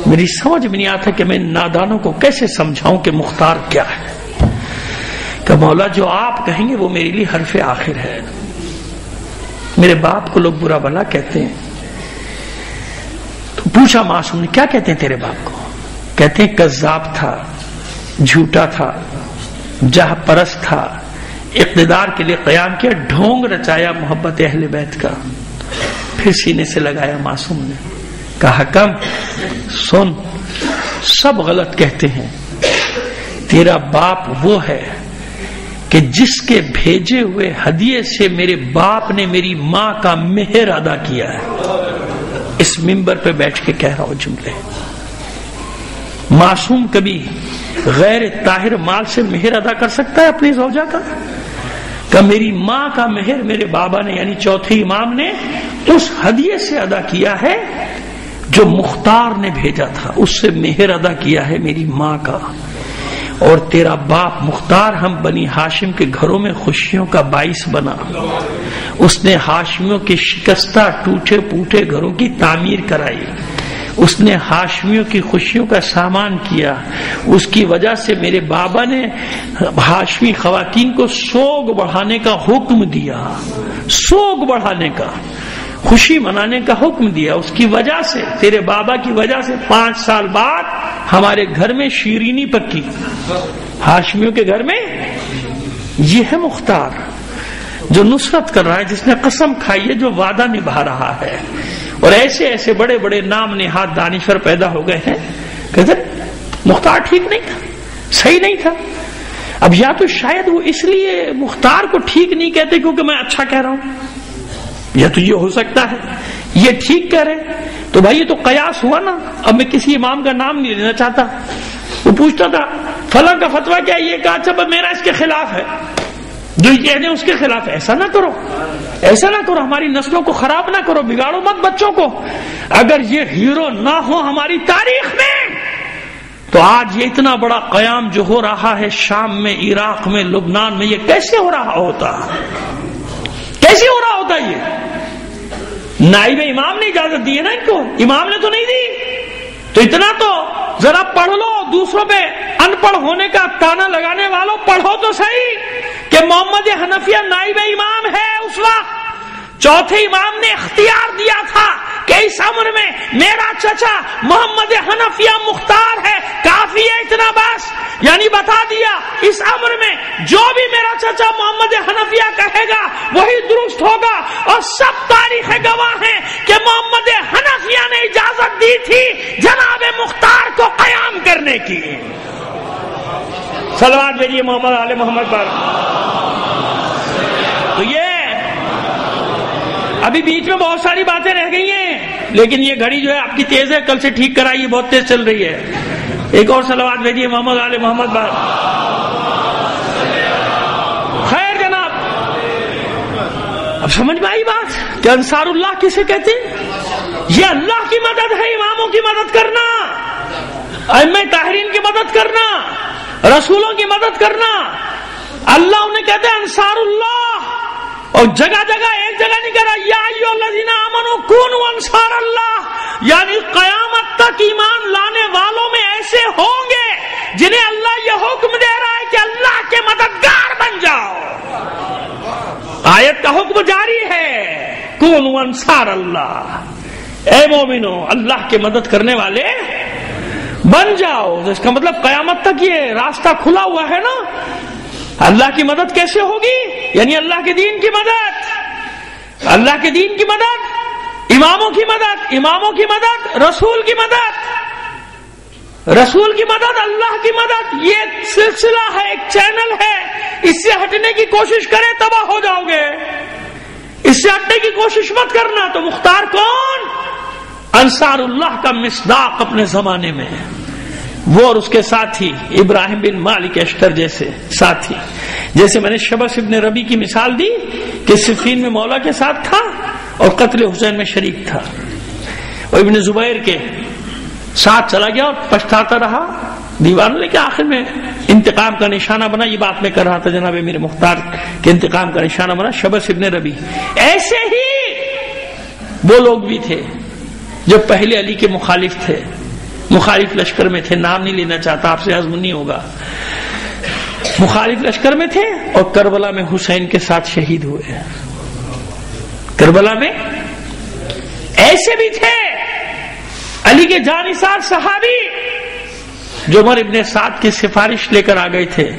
میری سمجھ میں نہیں آتا کہ میں نادانوں کو کیسے سمجھاؤں کہ مختار کیا ہے. کہ مولا جو آپ کہیں گے وہ میرے لیے حرف آخر ہے. میرے باپ کو لوگ برا بھلا کہتے ہیں. تو پوچھا معصوم نے کیا کہتے ہیں تیرے باپ کو؟ کہتے ہیں کذاب تھا، جھوٹا تھا، جاہ پرست تھا، اقتدار کے لیے قیام کیا، ڈھونگ رچایا محبت اہل بیت کا. پھر سینے سے لگایا معصوم نے، کہا حکم سن، سب غلط کہتے ہیں. تیرا باپ وہ ہے کہ جس کے بھیجے ہوئے ہدیے سے میرے باپ نے میری ماں کا مہر ادا کیا ہے. اس منبر پہ بیٹھ کے کہہ رہا ہوں جملے. معصوم کبھی غیر طاہر مال سے مہر ادا کر سکتا ہے اپنی زوجہ کا؟ کہ میری ماں کا مہر میرے بابا نے یعنی چوتھے امام نے اس ہدیے سے ادا کیا ہے جو مختار نے بھیجا تھا، اس سے مہر ادا کیا ہے میری ماں کا. اور تیرا باپ مختار ہم بنی ہاشم کے گھروں میں خوشیوں کا باعث بنا. اس نے ہاشمیوں کے شکستہ ٹوٹے پوٹے گھروں کی تعمیر کرائی. اس نے ہاشمیوں کی خوشیوں کا سامان کیا. اس کی وجہ سے میرے بابا نے ہاشمی خواتین کو سوگ بڑھانے کا حکم دیا، سوگ بڑھانے کا، خوشی منانے کا حکم دیا. اس کی وجہ سے، تیرے بابا کی وجہ سے 5 سال بعد ہمارے گھر میں شیرینی پکی. ہاشمیوں کے گھر میں. یہ ہے مختار جو نصرت کر رہا ہے، جس نے قسم کھائی ہے، جو وعدہ نبھا رہا ہے. اور ایسے ایسے بڑے بڑے نام نہاد دانشور پیدا ہو گئے ہیں. کہتے مختار ٹھیک نہیں تھا، صحیح نہیں تھا. اب یا تو شاید وہ اس لیے مختار کو ٹھیک نہیں کہتے کیونکہ میں اچھا کہہ رہا ہوں، یا تو یہ ہو سکتا ہے یہ ٹھیک کہہ رہے. تو بھائی یہ تو قیاس ہوا نا. اب میں کسی امام کا نام نہیں لینا چاہتا. وہ پوچھتا تھا فلاں کا فتویٰ کیا؟ یہ کہا اچھا میرا اس کے خلاف ہے، جو کہہ دیں اس کے خلاف. ایسا نہ کرو، ایسا نہ کرو، ہماری نسلوں کو خراب نہ کرو، بگاڑو مت بچوں کو. اگر یہ ہیرو نہ ہو ہماری تاریخ میں تو آج یہ اتنا بڑا قیام جو ہو رہا ہے شام میں، عراق میں، لبنان میں، یہ کیسے ہو رہا ہوتا؟ کیسے ہو رہا ہوتا؟ یہ نائب امام نے اجازت دی ہے نا ان کو، امام نے تو نہیں دی. تو اتنا تو ذرا پڑھ لو. دوسروں پہ ان پڑھ ہونے کا تانا لگانے والوں، پڑھو تو صحیح کہ محمد حنفیہ نائب امام ہے. اس وقت چوتھے امام نے اختیار دیا تھا کہ اس امر میں میرا چچا محمد حنفیہ مختار ہے. کافی ہے اتنا بس. یعنی بتا دیا اس امر میں جو بھی میرا چچا محمد حنفیہ کہے گا وہی درست ہوگا. اور سب تاریخ گواہ ہیں کہ محمد حنفیہ نے اجازت دی تھی جناب مختار کو قیام کرنے کی. صلوات بھیجیے محمد آل محمد پر. تو یہ ابھی بیچ میں بہت ساری باتیں رہ گئی ہیں، لیکن یہ گھڑی جو ہے آپ کی تیز ہے، کل سے ٹھیک کرائیے، بہت تیز چل رہی ہے. ایک اور صلوات بھیجیے محمد آل محمد پر. خیر جناب، اب سمجھ میں آئی بات کہ انصار اللہ کسے کہتے ہیں؟ یہ اللہ کی مدد ہے، اماموں کی مدد کرنا، ائمہ طاہرین کی مدد کرنا، رسولوں کی مدد کرنا. اللہ انہیں کہتے ہیں انصار اللہ. اور جگہ جگہ ایک جگہ نہیں کہہ رہا یا ایھا الذین آمنوا کونوا انصار اللہ، یعنی قیامت تک ایمان لانے والوں میں ایسے ہوں گے جنہیں اللہ یہ حکم دے رہا ہے کہ اللہ کے مددگار بن جاؤ. آیت کا حکم جاری ہے، کونوا انصار اللہ، اے مومنو اللہ کے مدد کرنے والے بن جاؤ. اس کا مطلب قیامت تک یہ راستہ کھلا ہوا ہے نا. اللہ کی مدد کیسے ہوگی؟ یعنی اللہ کے دین کی مدد، اللہ کے دین کی مدد، اماموں کی مدد، اماموں کی مدد، رسول کی مدد، رسول کی مدد، اللہ کی مدد. یہ ایک سلسلہ ہے، ایک چینل ہے. اس سے ہٹنے کی کوشش کرے تباہ ہو جاؤ گے. اس سے ہٹنے کی کوشش مت کرنا. تو مختار کون؟ انصار اللہ کا مصداق اپنے زمانے میں، وہ اور اس کے ساتھی ابراہیم بن مالک اشتر جیسے ساتھی. جیسے میں نے شبس ابن ربی کی مثال دی کہ صفین میں مولا کے ساتھ تھا اور قتل حسین میں شریک تھا، اور ابن زبیر کے ساتھ چلا گیا اور پچھتاتا رہا دیوانوں، لیکن آخر میں انتقام کا نشانہ بنا. یہ بات میں کر رہا تھا جناب امیر مختار کے انتقام کا نشانہ بنا شبس ابن ربی. ایسے ہی وہ لوگ بھی تھے جو پہلے علی کے مخالف تھے، مخالف لشکر میں تھے، نام نہیں لینا چاہتا، آپ سے ہضم نہیں ہوگا، مخالف لشکر میں تھے اور کربلا میں حسین کے ساتھ شہید ہوئے۔ کربلا میں ایسے بھی تھے علی کے جانثار صحابی جو عمر ابن سعد کی سفارش لے کر آ گئے تھے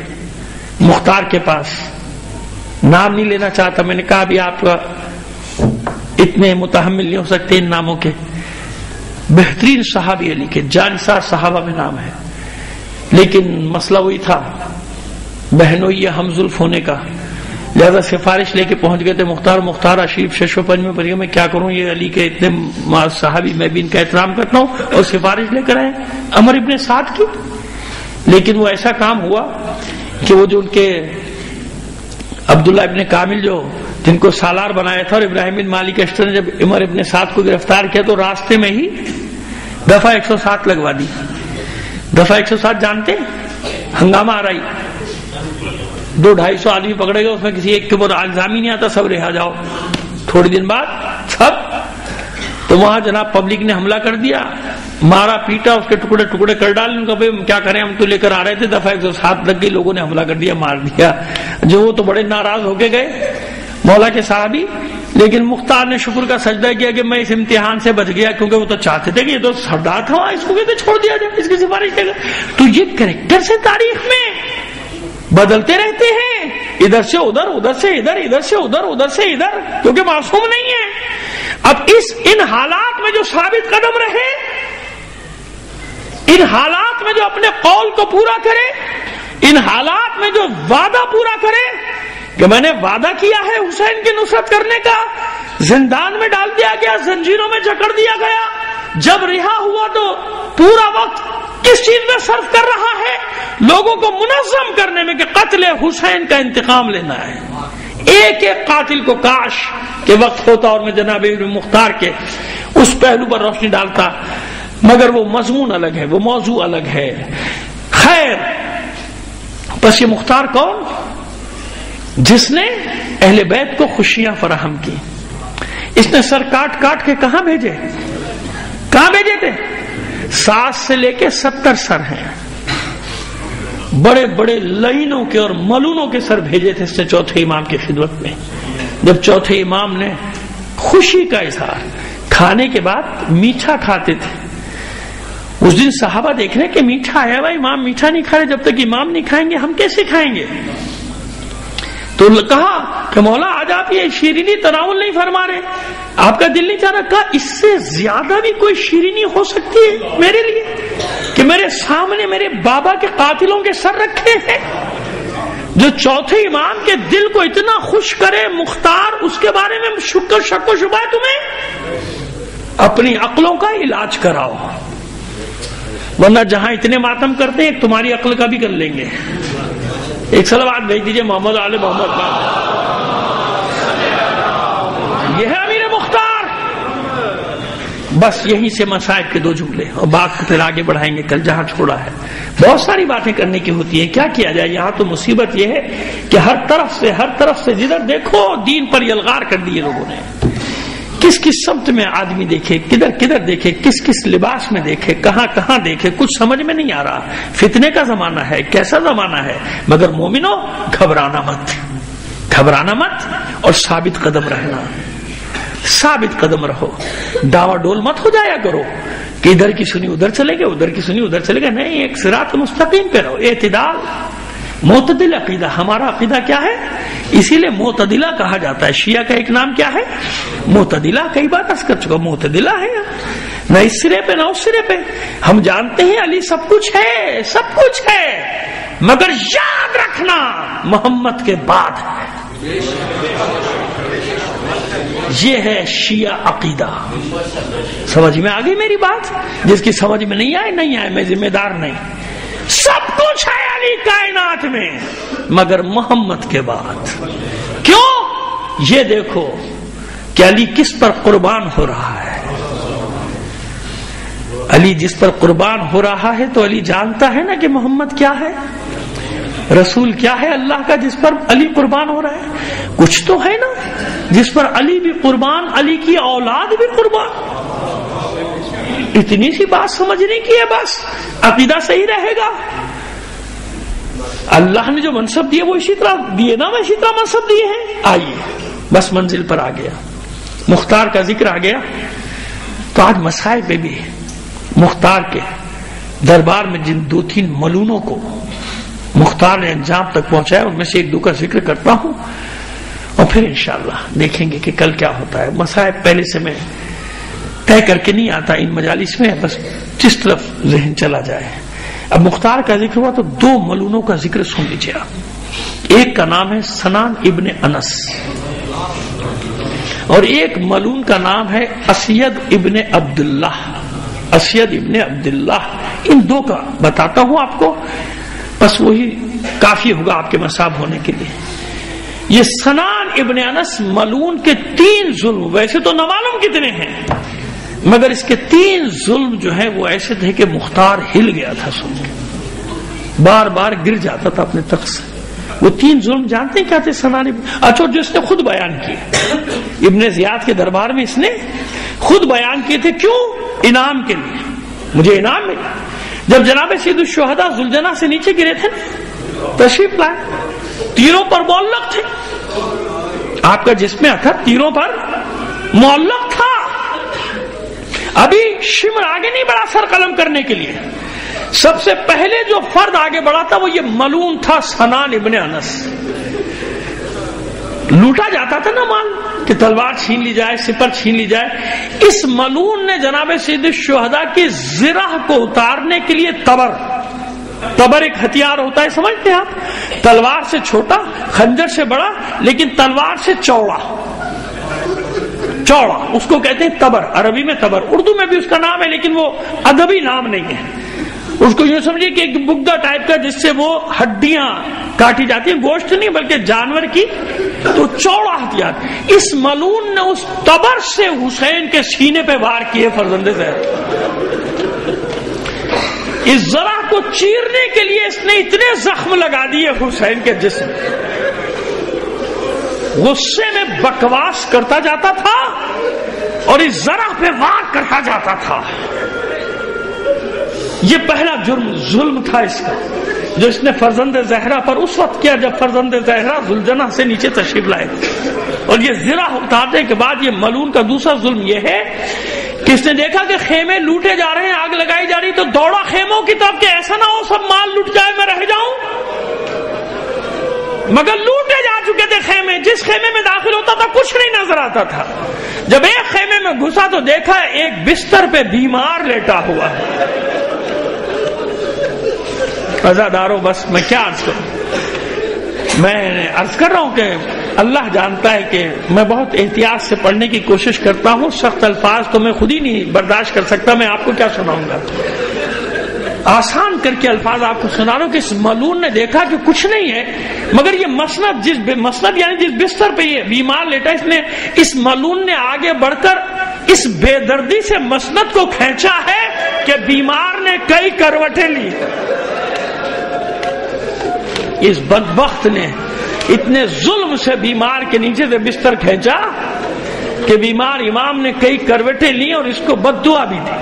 مختار کے پاس، نام نہیں لینا چاہتا، میں نے کہا ابھی آپ اتنے متحمل نہیں ہو سکتے ان ناموں کے، بہترین صحابی علی کے جانثار صحابہ میں نام ہے، لیکن مسئلہ وہی تھا بہنوئی ہم زلف ہونے کا، لہذا سفارش لے کے پہنچ گئے تھے مختار اشریف ششو پنج میں پڑھیے، میں کیا کروں، یہ علی کے اتنے صحابی میں بھی ان کا احترام کرتا ہوں، اور سفارش لے کر آئے عمر ابن سعد کی۔ لیکن وہ ایسا کام ہوا کہ وہ جو ان کے عبداللہ ابن کامل جو جن کو سالار بنایا تھا، اور ابراہیم بن مالک اشتر نے جب عمر ابن سعد کو گرفتار کیا تو راستے میں ہی دفعہ 107 لگوا دی۔ دفعہ 107 جانتے، ہنگامہ آ رہی، 200-250 آدمی پکڑے گئے، اس میں کسی ایک کے اوپر الزام ہی نہیں آتا، سب رہا جاؤ، تھوڑی دن بعد سب، تو وہاں جناب پبلک نے حملہ کر دیا، مارا پیٹا، اس کے ٹکڑے ٹکڑے کر ڈالے، ان کا بھائی کیا کریں، ہم تو لے کر آ رہے تھے، دفعہ 107 لگ گئی، لوگوں نے حملہ کر دیا، مار دیا، جو وہ تو بڑے ناراض ہو کے گئے مولا کے صحابی، لیکن مختار نے شکر کا سجدہ کیا کہ میں اس امتحان سے بچ گیا، کیونکہ وہ تو چاہتے تھے کہ یہ تو سردار تھا، اس کو کہتے چھوڑ دیا جائے، اس کی سفارش دے گا۔ تو یہ کریکٹر سے تاریخ میں بدلتے رہتے ہیں، ادھر سے ادھر، ادھر سے ادھر، ادھر سے ادھر، ادھر سے ادھر، کیونکہ معصوم نہیں ہے۔ اب ان حالات میں جو ثابت قدم رہے، ان حالات میں جو اپنے قول کو پورا کرے، ان حالات میں جو وعدہ پورا کرے کہ میں نے وعدہ کیا ہے حسین کی نصرت کرنے کا، زندان میں ڈال دیا گیا، زنجیروں میں جکڑ دیا گیا، جب رہا ہوا تو پورا وقت کس چیز میں صرف کر رہا ہے؟ لوگوں کو منظم کرنے میں کہ قتل حسین کا انتقام لینا ہے۔ ایک ایک قاتل کو کاش کے وقت ہوتا اور میں جناب ابن مختار کے اس پہلو پر روشنی ڈالتا، مگر وہ مضمون الگ ہے، وہ موضوع الگ ہے۔ خیر، پس یہ مختار کون؟ جس نے اہل بیت کو خوشیاں فراہم کی۔ اس نے سر کاٹ کاٹ کے کہاں بھیجے؟ کہاں بھیجے تھے؟ 7 سے لے کے 70 سر ہیں، بڑے بڑے لائنوں کے اور ملونوں کے سر بھیجے تھے اس نے چوتھے امام کی خدمت میں۔ جب چوتھے امام نے خوشی کا اظہار، کھانے کے بعد میٹھا کھاتے تھے، اس دن صحابہ دیکھ رہے کہ میٹھا آیا بھائی، امام میٹھا نہیں کھا رہے، جب تک امام نہیں کھائیں گے ہم کیسے کھائیں گے؟ تو کہا کہ مولا آج آپ یہ شیرینی تناول نہیں فرما رہے، آپ کا دل نہیں چاہ رہا؟ کہا اس سے زیادہ بھی کوئی شیرینی ہو سکتی ہے میرے لیے کہ میرے سامنے میرے بابا کے قاتلوں کے سر رکھے ہیں، جو چوتھے امام کے دل کو اتنا خوش کرے مختار، اس کے بارے میں شک و شبہ ہے تمہیں؟ اپنی عقلوں کا علاج کراؤ، ورنہ جہاں اتنے ماتم کرتے ہیں تمہاری عقل کا بھی کر لیں گے۔ ایک صلوات بھیج دیجئے محمد آل محمد کا۔ یہ ہے امیر مختار۔ بس یہیں سے مصائب کے 2 جملے، اور بات کو پھر آگے بڑھائیں گے کل جہاں چھوڑا ہے۔ بہت ساری باتیں کرنے کی ہوتی ہیں، کیا کیا جائے؟ یہاں تو مصیبت یہ ہے کہ ہر طرف سے جدھر دیکھو دین پر یلغار کر دیے لوگوں نے۔ کس کس سمت میں آدمی دیکھے، کدھر کدھر دیکھے، کس کس لباس میں دیکھے، کہاں کہاں دیکھے، کچھ سمجھ میں نہیں آ رہا۔ فتنے کا زمانہ ہے، کیسا زمانہ ہے، مگر مومنو گھبرانا مت اور ثابت قدم رہنا، ثابت قدم رہو، ڈاوا ڈول مت ہو جایا کرو کہ ادھر کی سنی ادھر چلے گئے، ادھر کی سنی ادھر چلے گئے، نہیں، ایک صراط مستقیم پہ رہو، اعتدال، معتدل عقیدہ۔ ہمارا عقیدہ کیا ہے؟ اسی لیے معتدلہ کہا جاتا ہے۔ شیعہ کا ایک نام کیا ہے؟ معتدلہ، کئی بار عرض کر چکا، معتدلہ ہے، نہ اس سرے پہ نہ اس سرے پہ۔ ہم جانتے ہیں علی سب کچھ ہے، سب کچھ ہے، مگر یاد رکھنا محمد کے بعد ہے۔ یہ ہے شیعہ عقیدہ۔ سمجھ میں آ گئی میری بات؟ جس کی سمجھ میں نہیں آئے، میں ذمہ دار نہیں۔ سب کچھ ہے علی کائنات میں مگر محمد کے بعد۔ کیوں؟ یہ دیکھو کہ علی کس پر قربان ہو رہا ہے۔ علی جس پر قربان ہو رہا ہے تو علی جانتا ہے نا کہ محمد کیا ہے، رسول کیا ہے اللہ کا، جس پر علی قربان ہو رہا ہے۔ کچھ تو ہے نا جس پر علی بھی قربان، علی کی اولاد بھی قربان۔ اتنی سی بات سمجھنے کی ہے، بس عقیدہ صحیح رہے گا۔ اللہ نے جو منصب دیے وہ اسی طرح دیے نا، اسی طرح منصب دیے ہیں۔ آئیے بس منزل پر آ گیا، مختار کا ذکر آ گیا، تو آج مسائل پہ بھی مختار کے دربار میں جن 2-3 ملونوں کو مختار نے انجام تک پہنچایا، ان میں سے 1-2 کا ذکر کرتا ہوں، اور پھر انشاءاللہ دیکھیں گے کہ کل کیا ہوتا ہے۔ مسائل پہلے سے میں طے کر کے نہیں آتا ان مجالس میں، بس جس طرف ذہن چلا جائے۔ اب مختار کا ذکر ہوا تو 2 ملونوں کا ذکر سن لیجیے آپ۔ ایک کا نام ہے سنان ابن انس، اور ایک ملون کا نام ہے اسید ابن عبداللہ۔ اسید ابن عبداللہ، ان 2 کا بتاتا ہوں آپ کو، بس وہی کافی ہوگا آپ کے مصاب ہونے کے لیے۔ یہ سنان ابن انس ملون کے 3 ظلم، ویسے تو نہ معلوم کتنے ہیں، مگر اس کے 3 ظلم جو ہیں وہ ایسے تھے کہ مختار ہل گیا تھا سن کے، بار بار گر جاتا تھا اپنے تخت سے۔ وہ 3 ظلم جانتے ہیں کیا تھے سنان ابن؟ اچھا، جو اس نے خود بیان کیے ابن زیاد کے دربار میں، اس نے خود بیان کیے تھے۔ کیوں؟ انعام کے لیے، مجھے انعام ملا۔ جب جناب سید الشہداء ذوالجناح سے نیچے گرے تھے تشریف لائے، تیروں پر معلق تھے، آپ کا جسم تھا تیروں پر معلق تھا، ابھی شمر آگے نہیں بڑھا سر قلم کرنے کے لیے۔ سب سے پہلے جو فرد آگے بڑھا تھا وہ یہ ملون تھا سنان ابن انس۔ لوٹا جاتا تھا نا مال کہ تلوار چھین لی جائے، سپر چھین لی جائے، اس ملون نے جناب سید الشہداء کی زرہ کو اتارنے کے لیے تبر ایک ہتھیار ہوتا ہے، سمجھتے ہیں آپ؟ تلوار سے چھوٹا، خنجر سے بڑا، لیکن تلوار سے چوڑا، اس کو کہتے ہیں تبر، عربی میں تبر، اردو میں بھی اس کا نام ہے لیکن وہ ادبی نام نہیں ہے۔ اس کو یوں سمجھے کہ ایک بگدا ٹائپ کا جس سے وہ ہڈیاں کاٹی جاتی ہیں، گوشت نہیں بلکہ جانور کی، تو چوڑا ہتھیار۔ اس ملون نے اس تبر سے حسین کے سینے پہ وار کیے فرزند زہر۔ اس ذرا کو چیرنے کے لیے اس نے اتنے زخم لگا دیے حسین کے جسم، غصے میں بکواس کرتا جاتا تھا اور اس ذرا پہ وار کرتا جاتا تھا۔ یہ پہلا ظلم تھا اس کا جو اس نے فرزند زہرا پر اس وقت کیا جب فرزند زہرا ذوالجناح سے نیچے تشریف لائے تھے۔ اور یہ زرہ اتارنے کے بعد یہ ملون کا دوسرا ظلم یہ ہے کہ اس نے دیکھا کہ خیمے لوٹے جا رہے ہیں، آگ لگائی جا رہی، تو دوڑا خیموں کی طرف کہ ایسا نہ ہو سب مال لٹ جائے میں رہ جاؤں، مگر لوٹے جا چکے تھے خیمے۔ جس خیمے میں داخل ہوتا تھا کچھ نہیں نظر آتا تھا۔ جب ایک خیمے میں گھسا تو دیکھا ایک بستر پہ بیمار لیٹا ہوا ہے۔ عزادارو، بس میں کیا عرض کروں، میں عرض کر رہا ہوں کہ اللہ جانتا ہے کہ میں بہت احتیاط سے پڑھنے کی کوشش کرتا ہوں، سخت الفاظ تو میں خود ہی نہیں برداشت کر سکتا، میں آپ کو کیا سناؤں گا، آسان کر کے الفاظ آپ کو سنا رہا ہوں کہ اس ملون نے دیکھا کہ کچھ نہیں ہے، مگر یہ مسند یعنی جس بستر پہ یہ بیمار لیٹا، اس ملون نے آگے بڑھ کر اس بے دردی سے مسند کو کھینچا ہے کہ بیمار نے کئی کروٹیں لی۔ اس بدبخت نے اتنے ظلم سے بیمار کے نیچے سے بستر کھینچا کہ بیمار امام نے کئی کروٹیں لی اور اس کو بد دعا بھی دی۔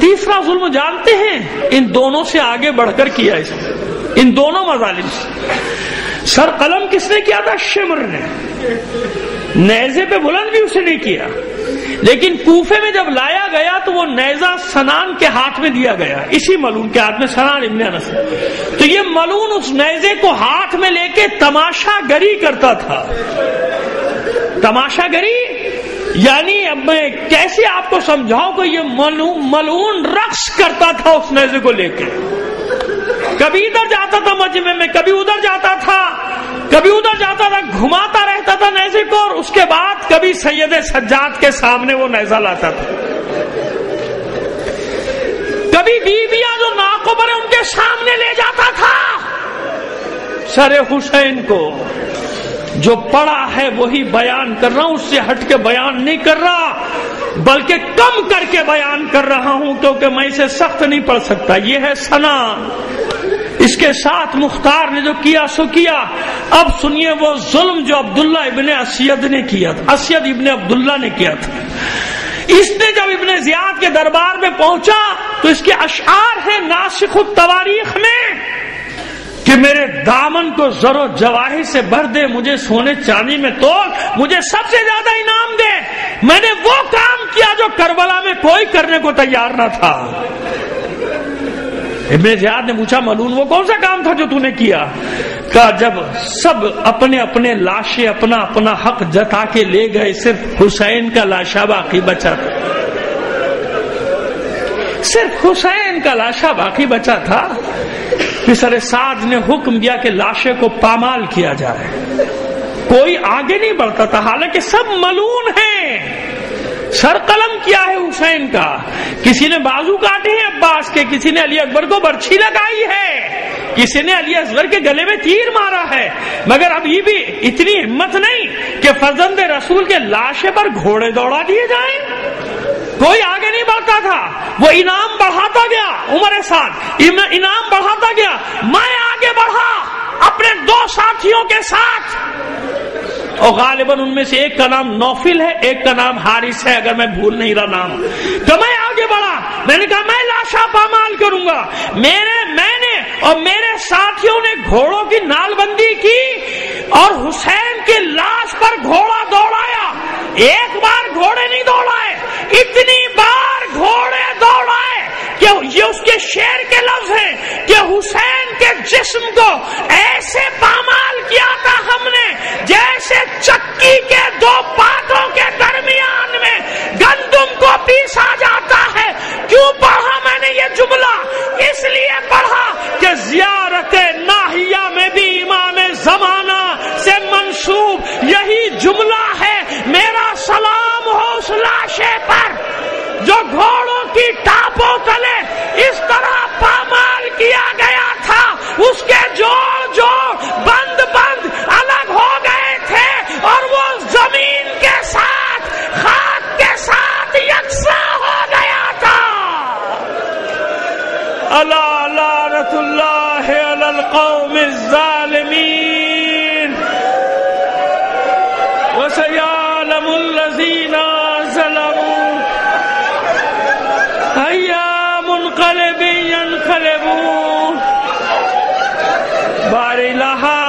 تیسرا ظلم جانتے ہیں ان دونوں سے آگے بڑھ کر کیا، اس نے ان دونوں مظالم سے سر قلم کس نے کیا تھا؟ شمر نے، نیزے پہ بلند بھی اسے نہیں کیا، لیکن کوفے میں جب لایا گیا تو وہ نیزہ سنان کے ہاتھ میں دیا گیا، اسی ملون کے ہاتھ میں، سنان ابن انس۔ تو یہ ملون اس نیزے کو ہاتھ میں لے کے تماشا گری کرتا تھا۔ تماشا گری یعنی اب میں کیسے آپ کو سمجھاؤں کہ یہ ملعون رقص کرتا تھا اس نیزے کو لے کے، کبھی ادھر جاتا تھا مجمع میں، کبھی ادھر جاتا تھا، کبھی ادھر جاتا تھا، گھماتا رہتا تھا نیزے کو، اور اس کے بعد کبھی سید سجاد کے سامنے وہ نیزہ لاتا تھا، کبھی بیویاں جو ناقبر ہیں ان کے سامنے لے جاتا تھا۔ سر حسین کو جو پڑا ہے وہی بیان کر رہا ہوں، اس سے ہٹ کے بیان نہیں کر رہا، بلکہ کم کر کے بیان کر رہا ہوں، کیونکہ میں اسے سخت نہیں پڑھ سکتا۔ یہ ہے سنا، اس کے ساتھ مختار نے جو کیا سو کیا۔ اب سنیے وہ ظلم جو عبداللہ ابن اسید نے کیا تھا، اسید ابن عبداللہ نے کیا تھا۔ اس نے جب ابن زیاد کے دربار میں پہنچا تو اس کے اشعار ہیں ناسخ التواریخ میں کہ میرے دامن کو زر و جواہر سے بھر دے، مجھے سونے چاندی میں تول، مجھے سب سے زیادہ انعام دے، میں نے وہ کام کیا جو کربلا میں کوئی کرنے کو تیار نہ تھا۔ ابن زیاد نے پوچھا ملعون وہ کون سا کام تھا جو تو نے کیا؟ کہا جب سب اپنے اپنے لاشیں اپنا اپنا حق جتا کے لے گئے، صرف حسین کا لاشا باقی بچا تھا، صرف حسین کا لاشا باقی بچا تھا۔ پسر سعد نے حکم دیا کہ لاشے کو پامال کیا جائے، کوئی آگے نہیں بڑھتا تھا، حالانکہ سب ملعون ہیں۔ سر قلم کیا ہے حسین کا، کسی نے بازو کاٹے ہیں عباس کے، کسی نے علی اکبر کو برچھی لگائی ہے، کسی نے علی اصغر کے گلے میں تیر مارا ہے، مگر ابھی بھی اتنی ہمت نہیں کہ فرزند رسول کے لاشے پر گھوڑے دوڑا دیے جائیں۔ کوئی آگے نہیں بڑھتا تھا، وہ انعام بڑھاتا گیا، عمر سعد انعام بڑھاتا گیا، میں آگے بڑھا اپنے 2 ساتھیوں کے ساتھ، اور غالباً ان میں سے ایک کا نام نوفل ہے، ایک کا نام حارث ہے، اگر میں بھول نہیں رہا نام۔ تو میں آگے بڑھا، میں نے کہا میں لاشا پامال کروں گا۔ میں نے اور میرے ساتھیوں نے گھوڑوں کی نال بندی کی اور حسین کی لاش پر گھوڑا دوڑایا۔ ایک بار گھوڑے نہیں دوڑائے، اتنی بار گھوڑے دوڑائے کہ یہ اس کے شعر کے لفظ ہیں کہ حسین کے جسم کو ایسے پامال کیا تھا ہم نے جیسے چکی کے 2 پاتوں کے درمیان میں گندم کو پیسا جاتا ہے۔ کیوں پڑھا میں نے یہ جملہ؟ اس لیے پڑھا کہ زیارت ناحیہ میں بھی امام زمانہ سے منسوب یہی جملہ ہے، میرا سلام ہو اس لاشے پر جو گھوڑوں کی ٹاپوں تلے اس طرح پامال کیا گیا تھا، اس کے جوڑ بند الگ ہو گئے تھے اور وہ زمین کے ساتھ خاک کے ساتھ یکساں ہو گیا تھا۔ الا لعنت اللہ علی القوم الظالمین وسيعلم الذين ظلموا أي منقلب ينقلبون۔ بار الہا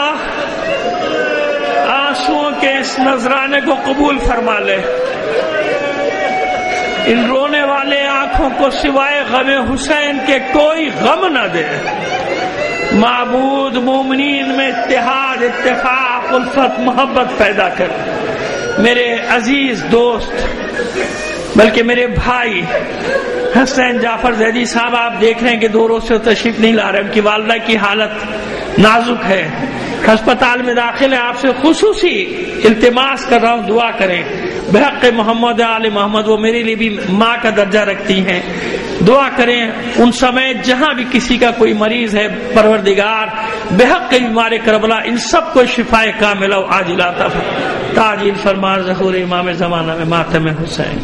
آنسوؤں کے اس نذرانے کو قبول فرما لے، ان رونے والے آنکھوں کو سوائے غم حسین کے کوئی غم نہ دے۔ معبود مومنین میں اتحاد، اتفاق، الفت، محبت پیدا کر۔ میرے عزیز دوست بلکہ میرے بھائی حسین جعفر زیدی صاحب، آپ دیکھ رہے ہیں کہ 2 روز سے تشریف نہیں لا رہے، ان کی والدہ کی حالت نازک ہے، ہسپتال میں داخل ہے۔ آپ سے خصوصی التماس کر رہا ہوں دعا کریں بحق محمد آل محمد، وہ میرے لیے بھی ماں کا درجہ رکھتی ہیں، دعا کریں ان سمیت جہاں بھی کسی کا کوئی مریض ہے، پروردگار بحق بیمار کربلا ان سب کو شفائے کاملہ و عاجلہ عطا فرما، تعجیل فرما ظہور امام زمانہ میں ماتم حسین۔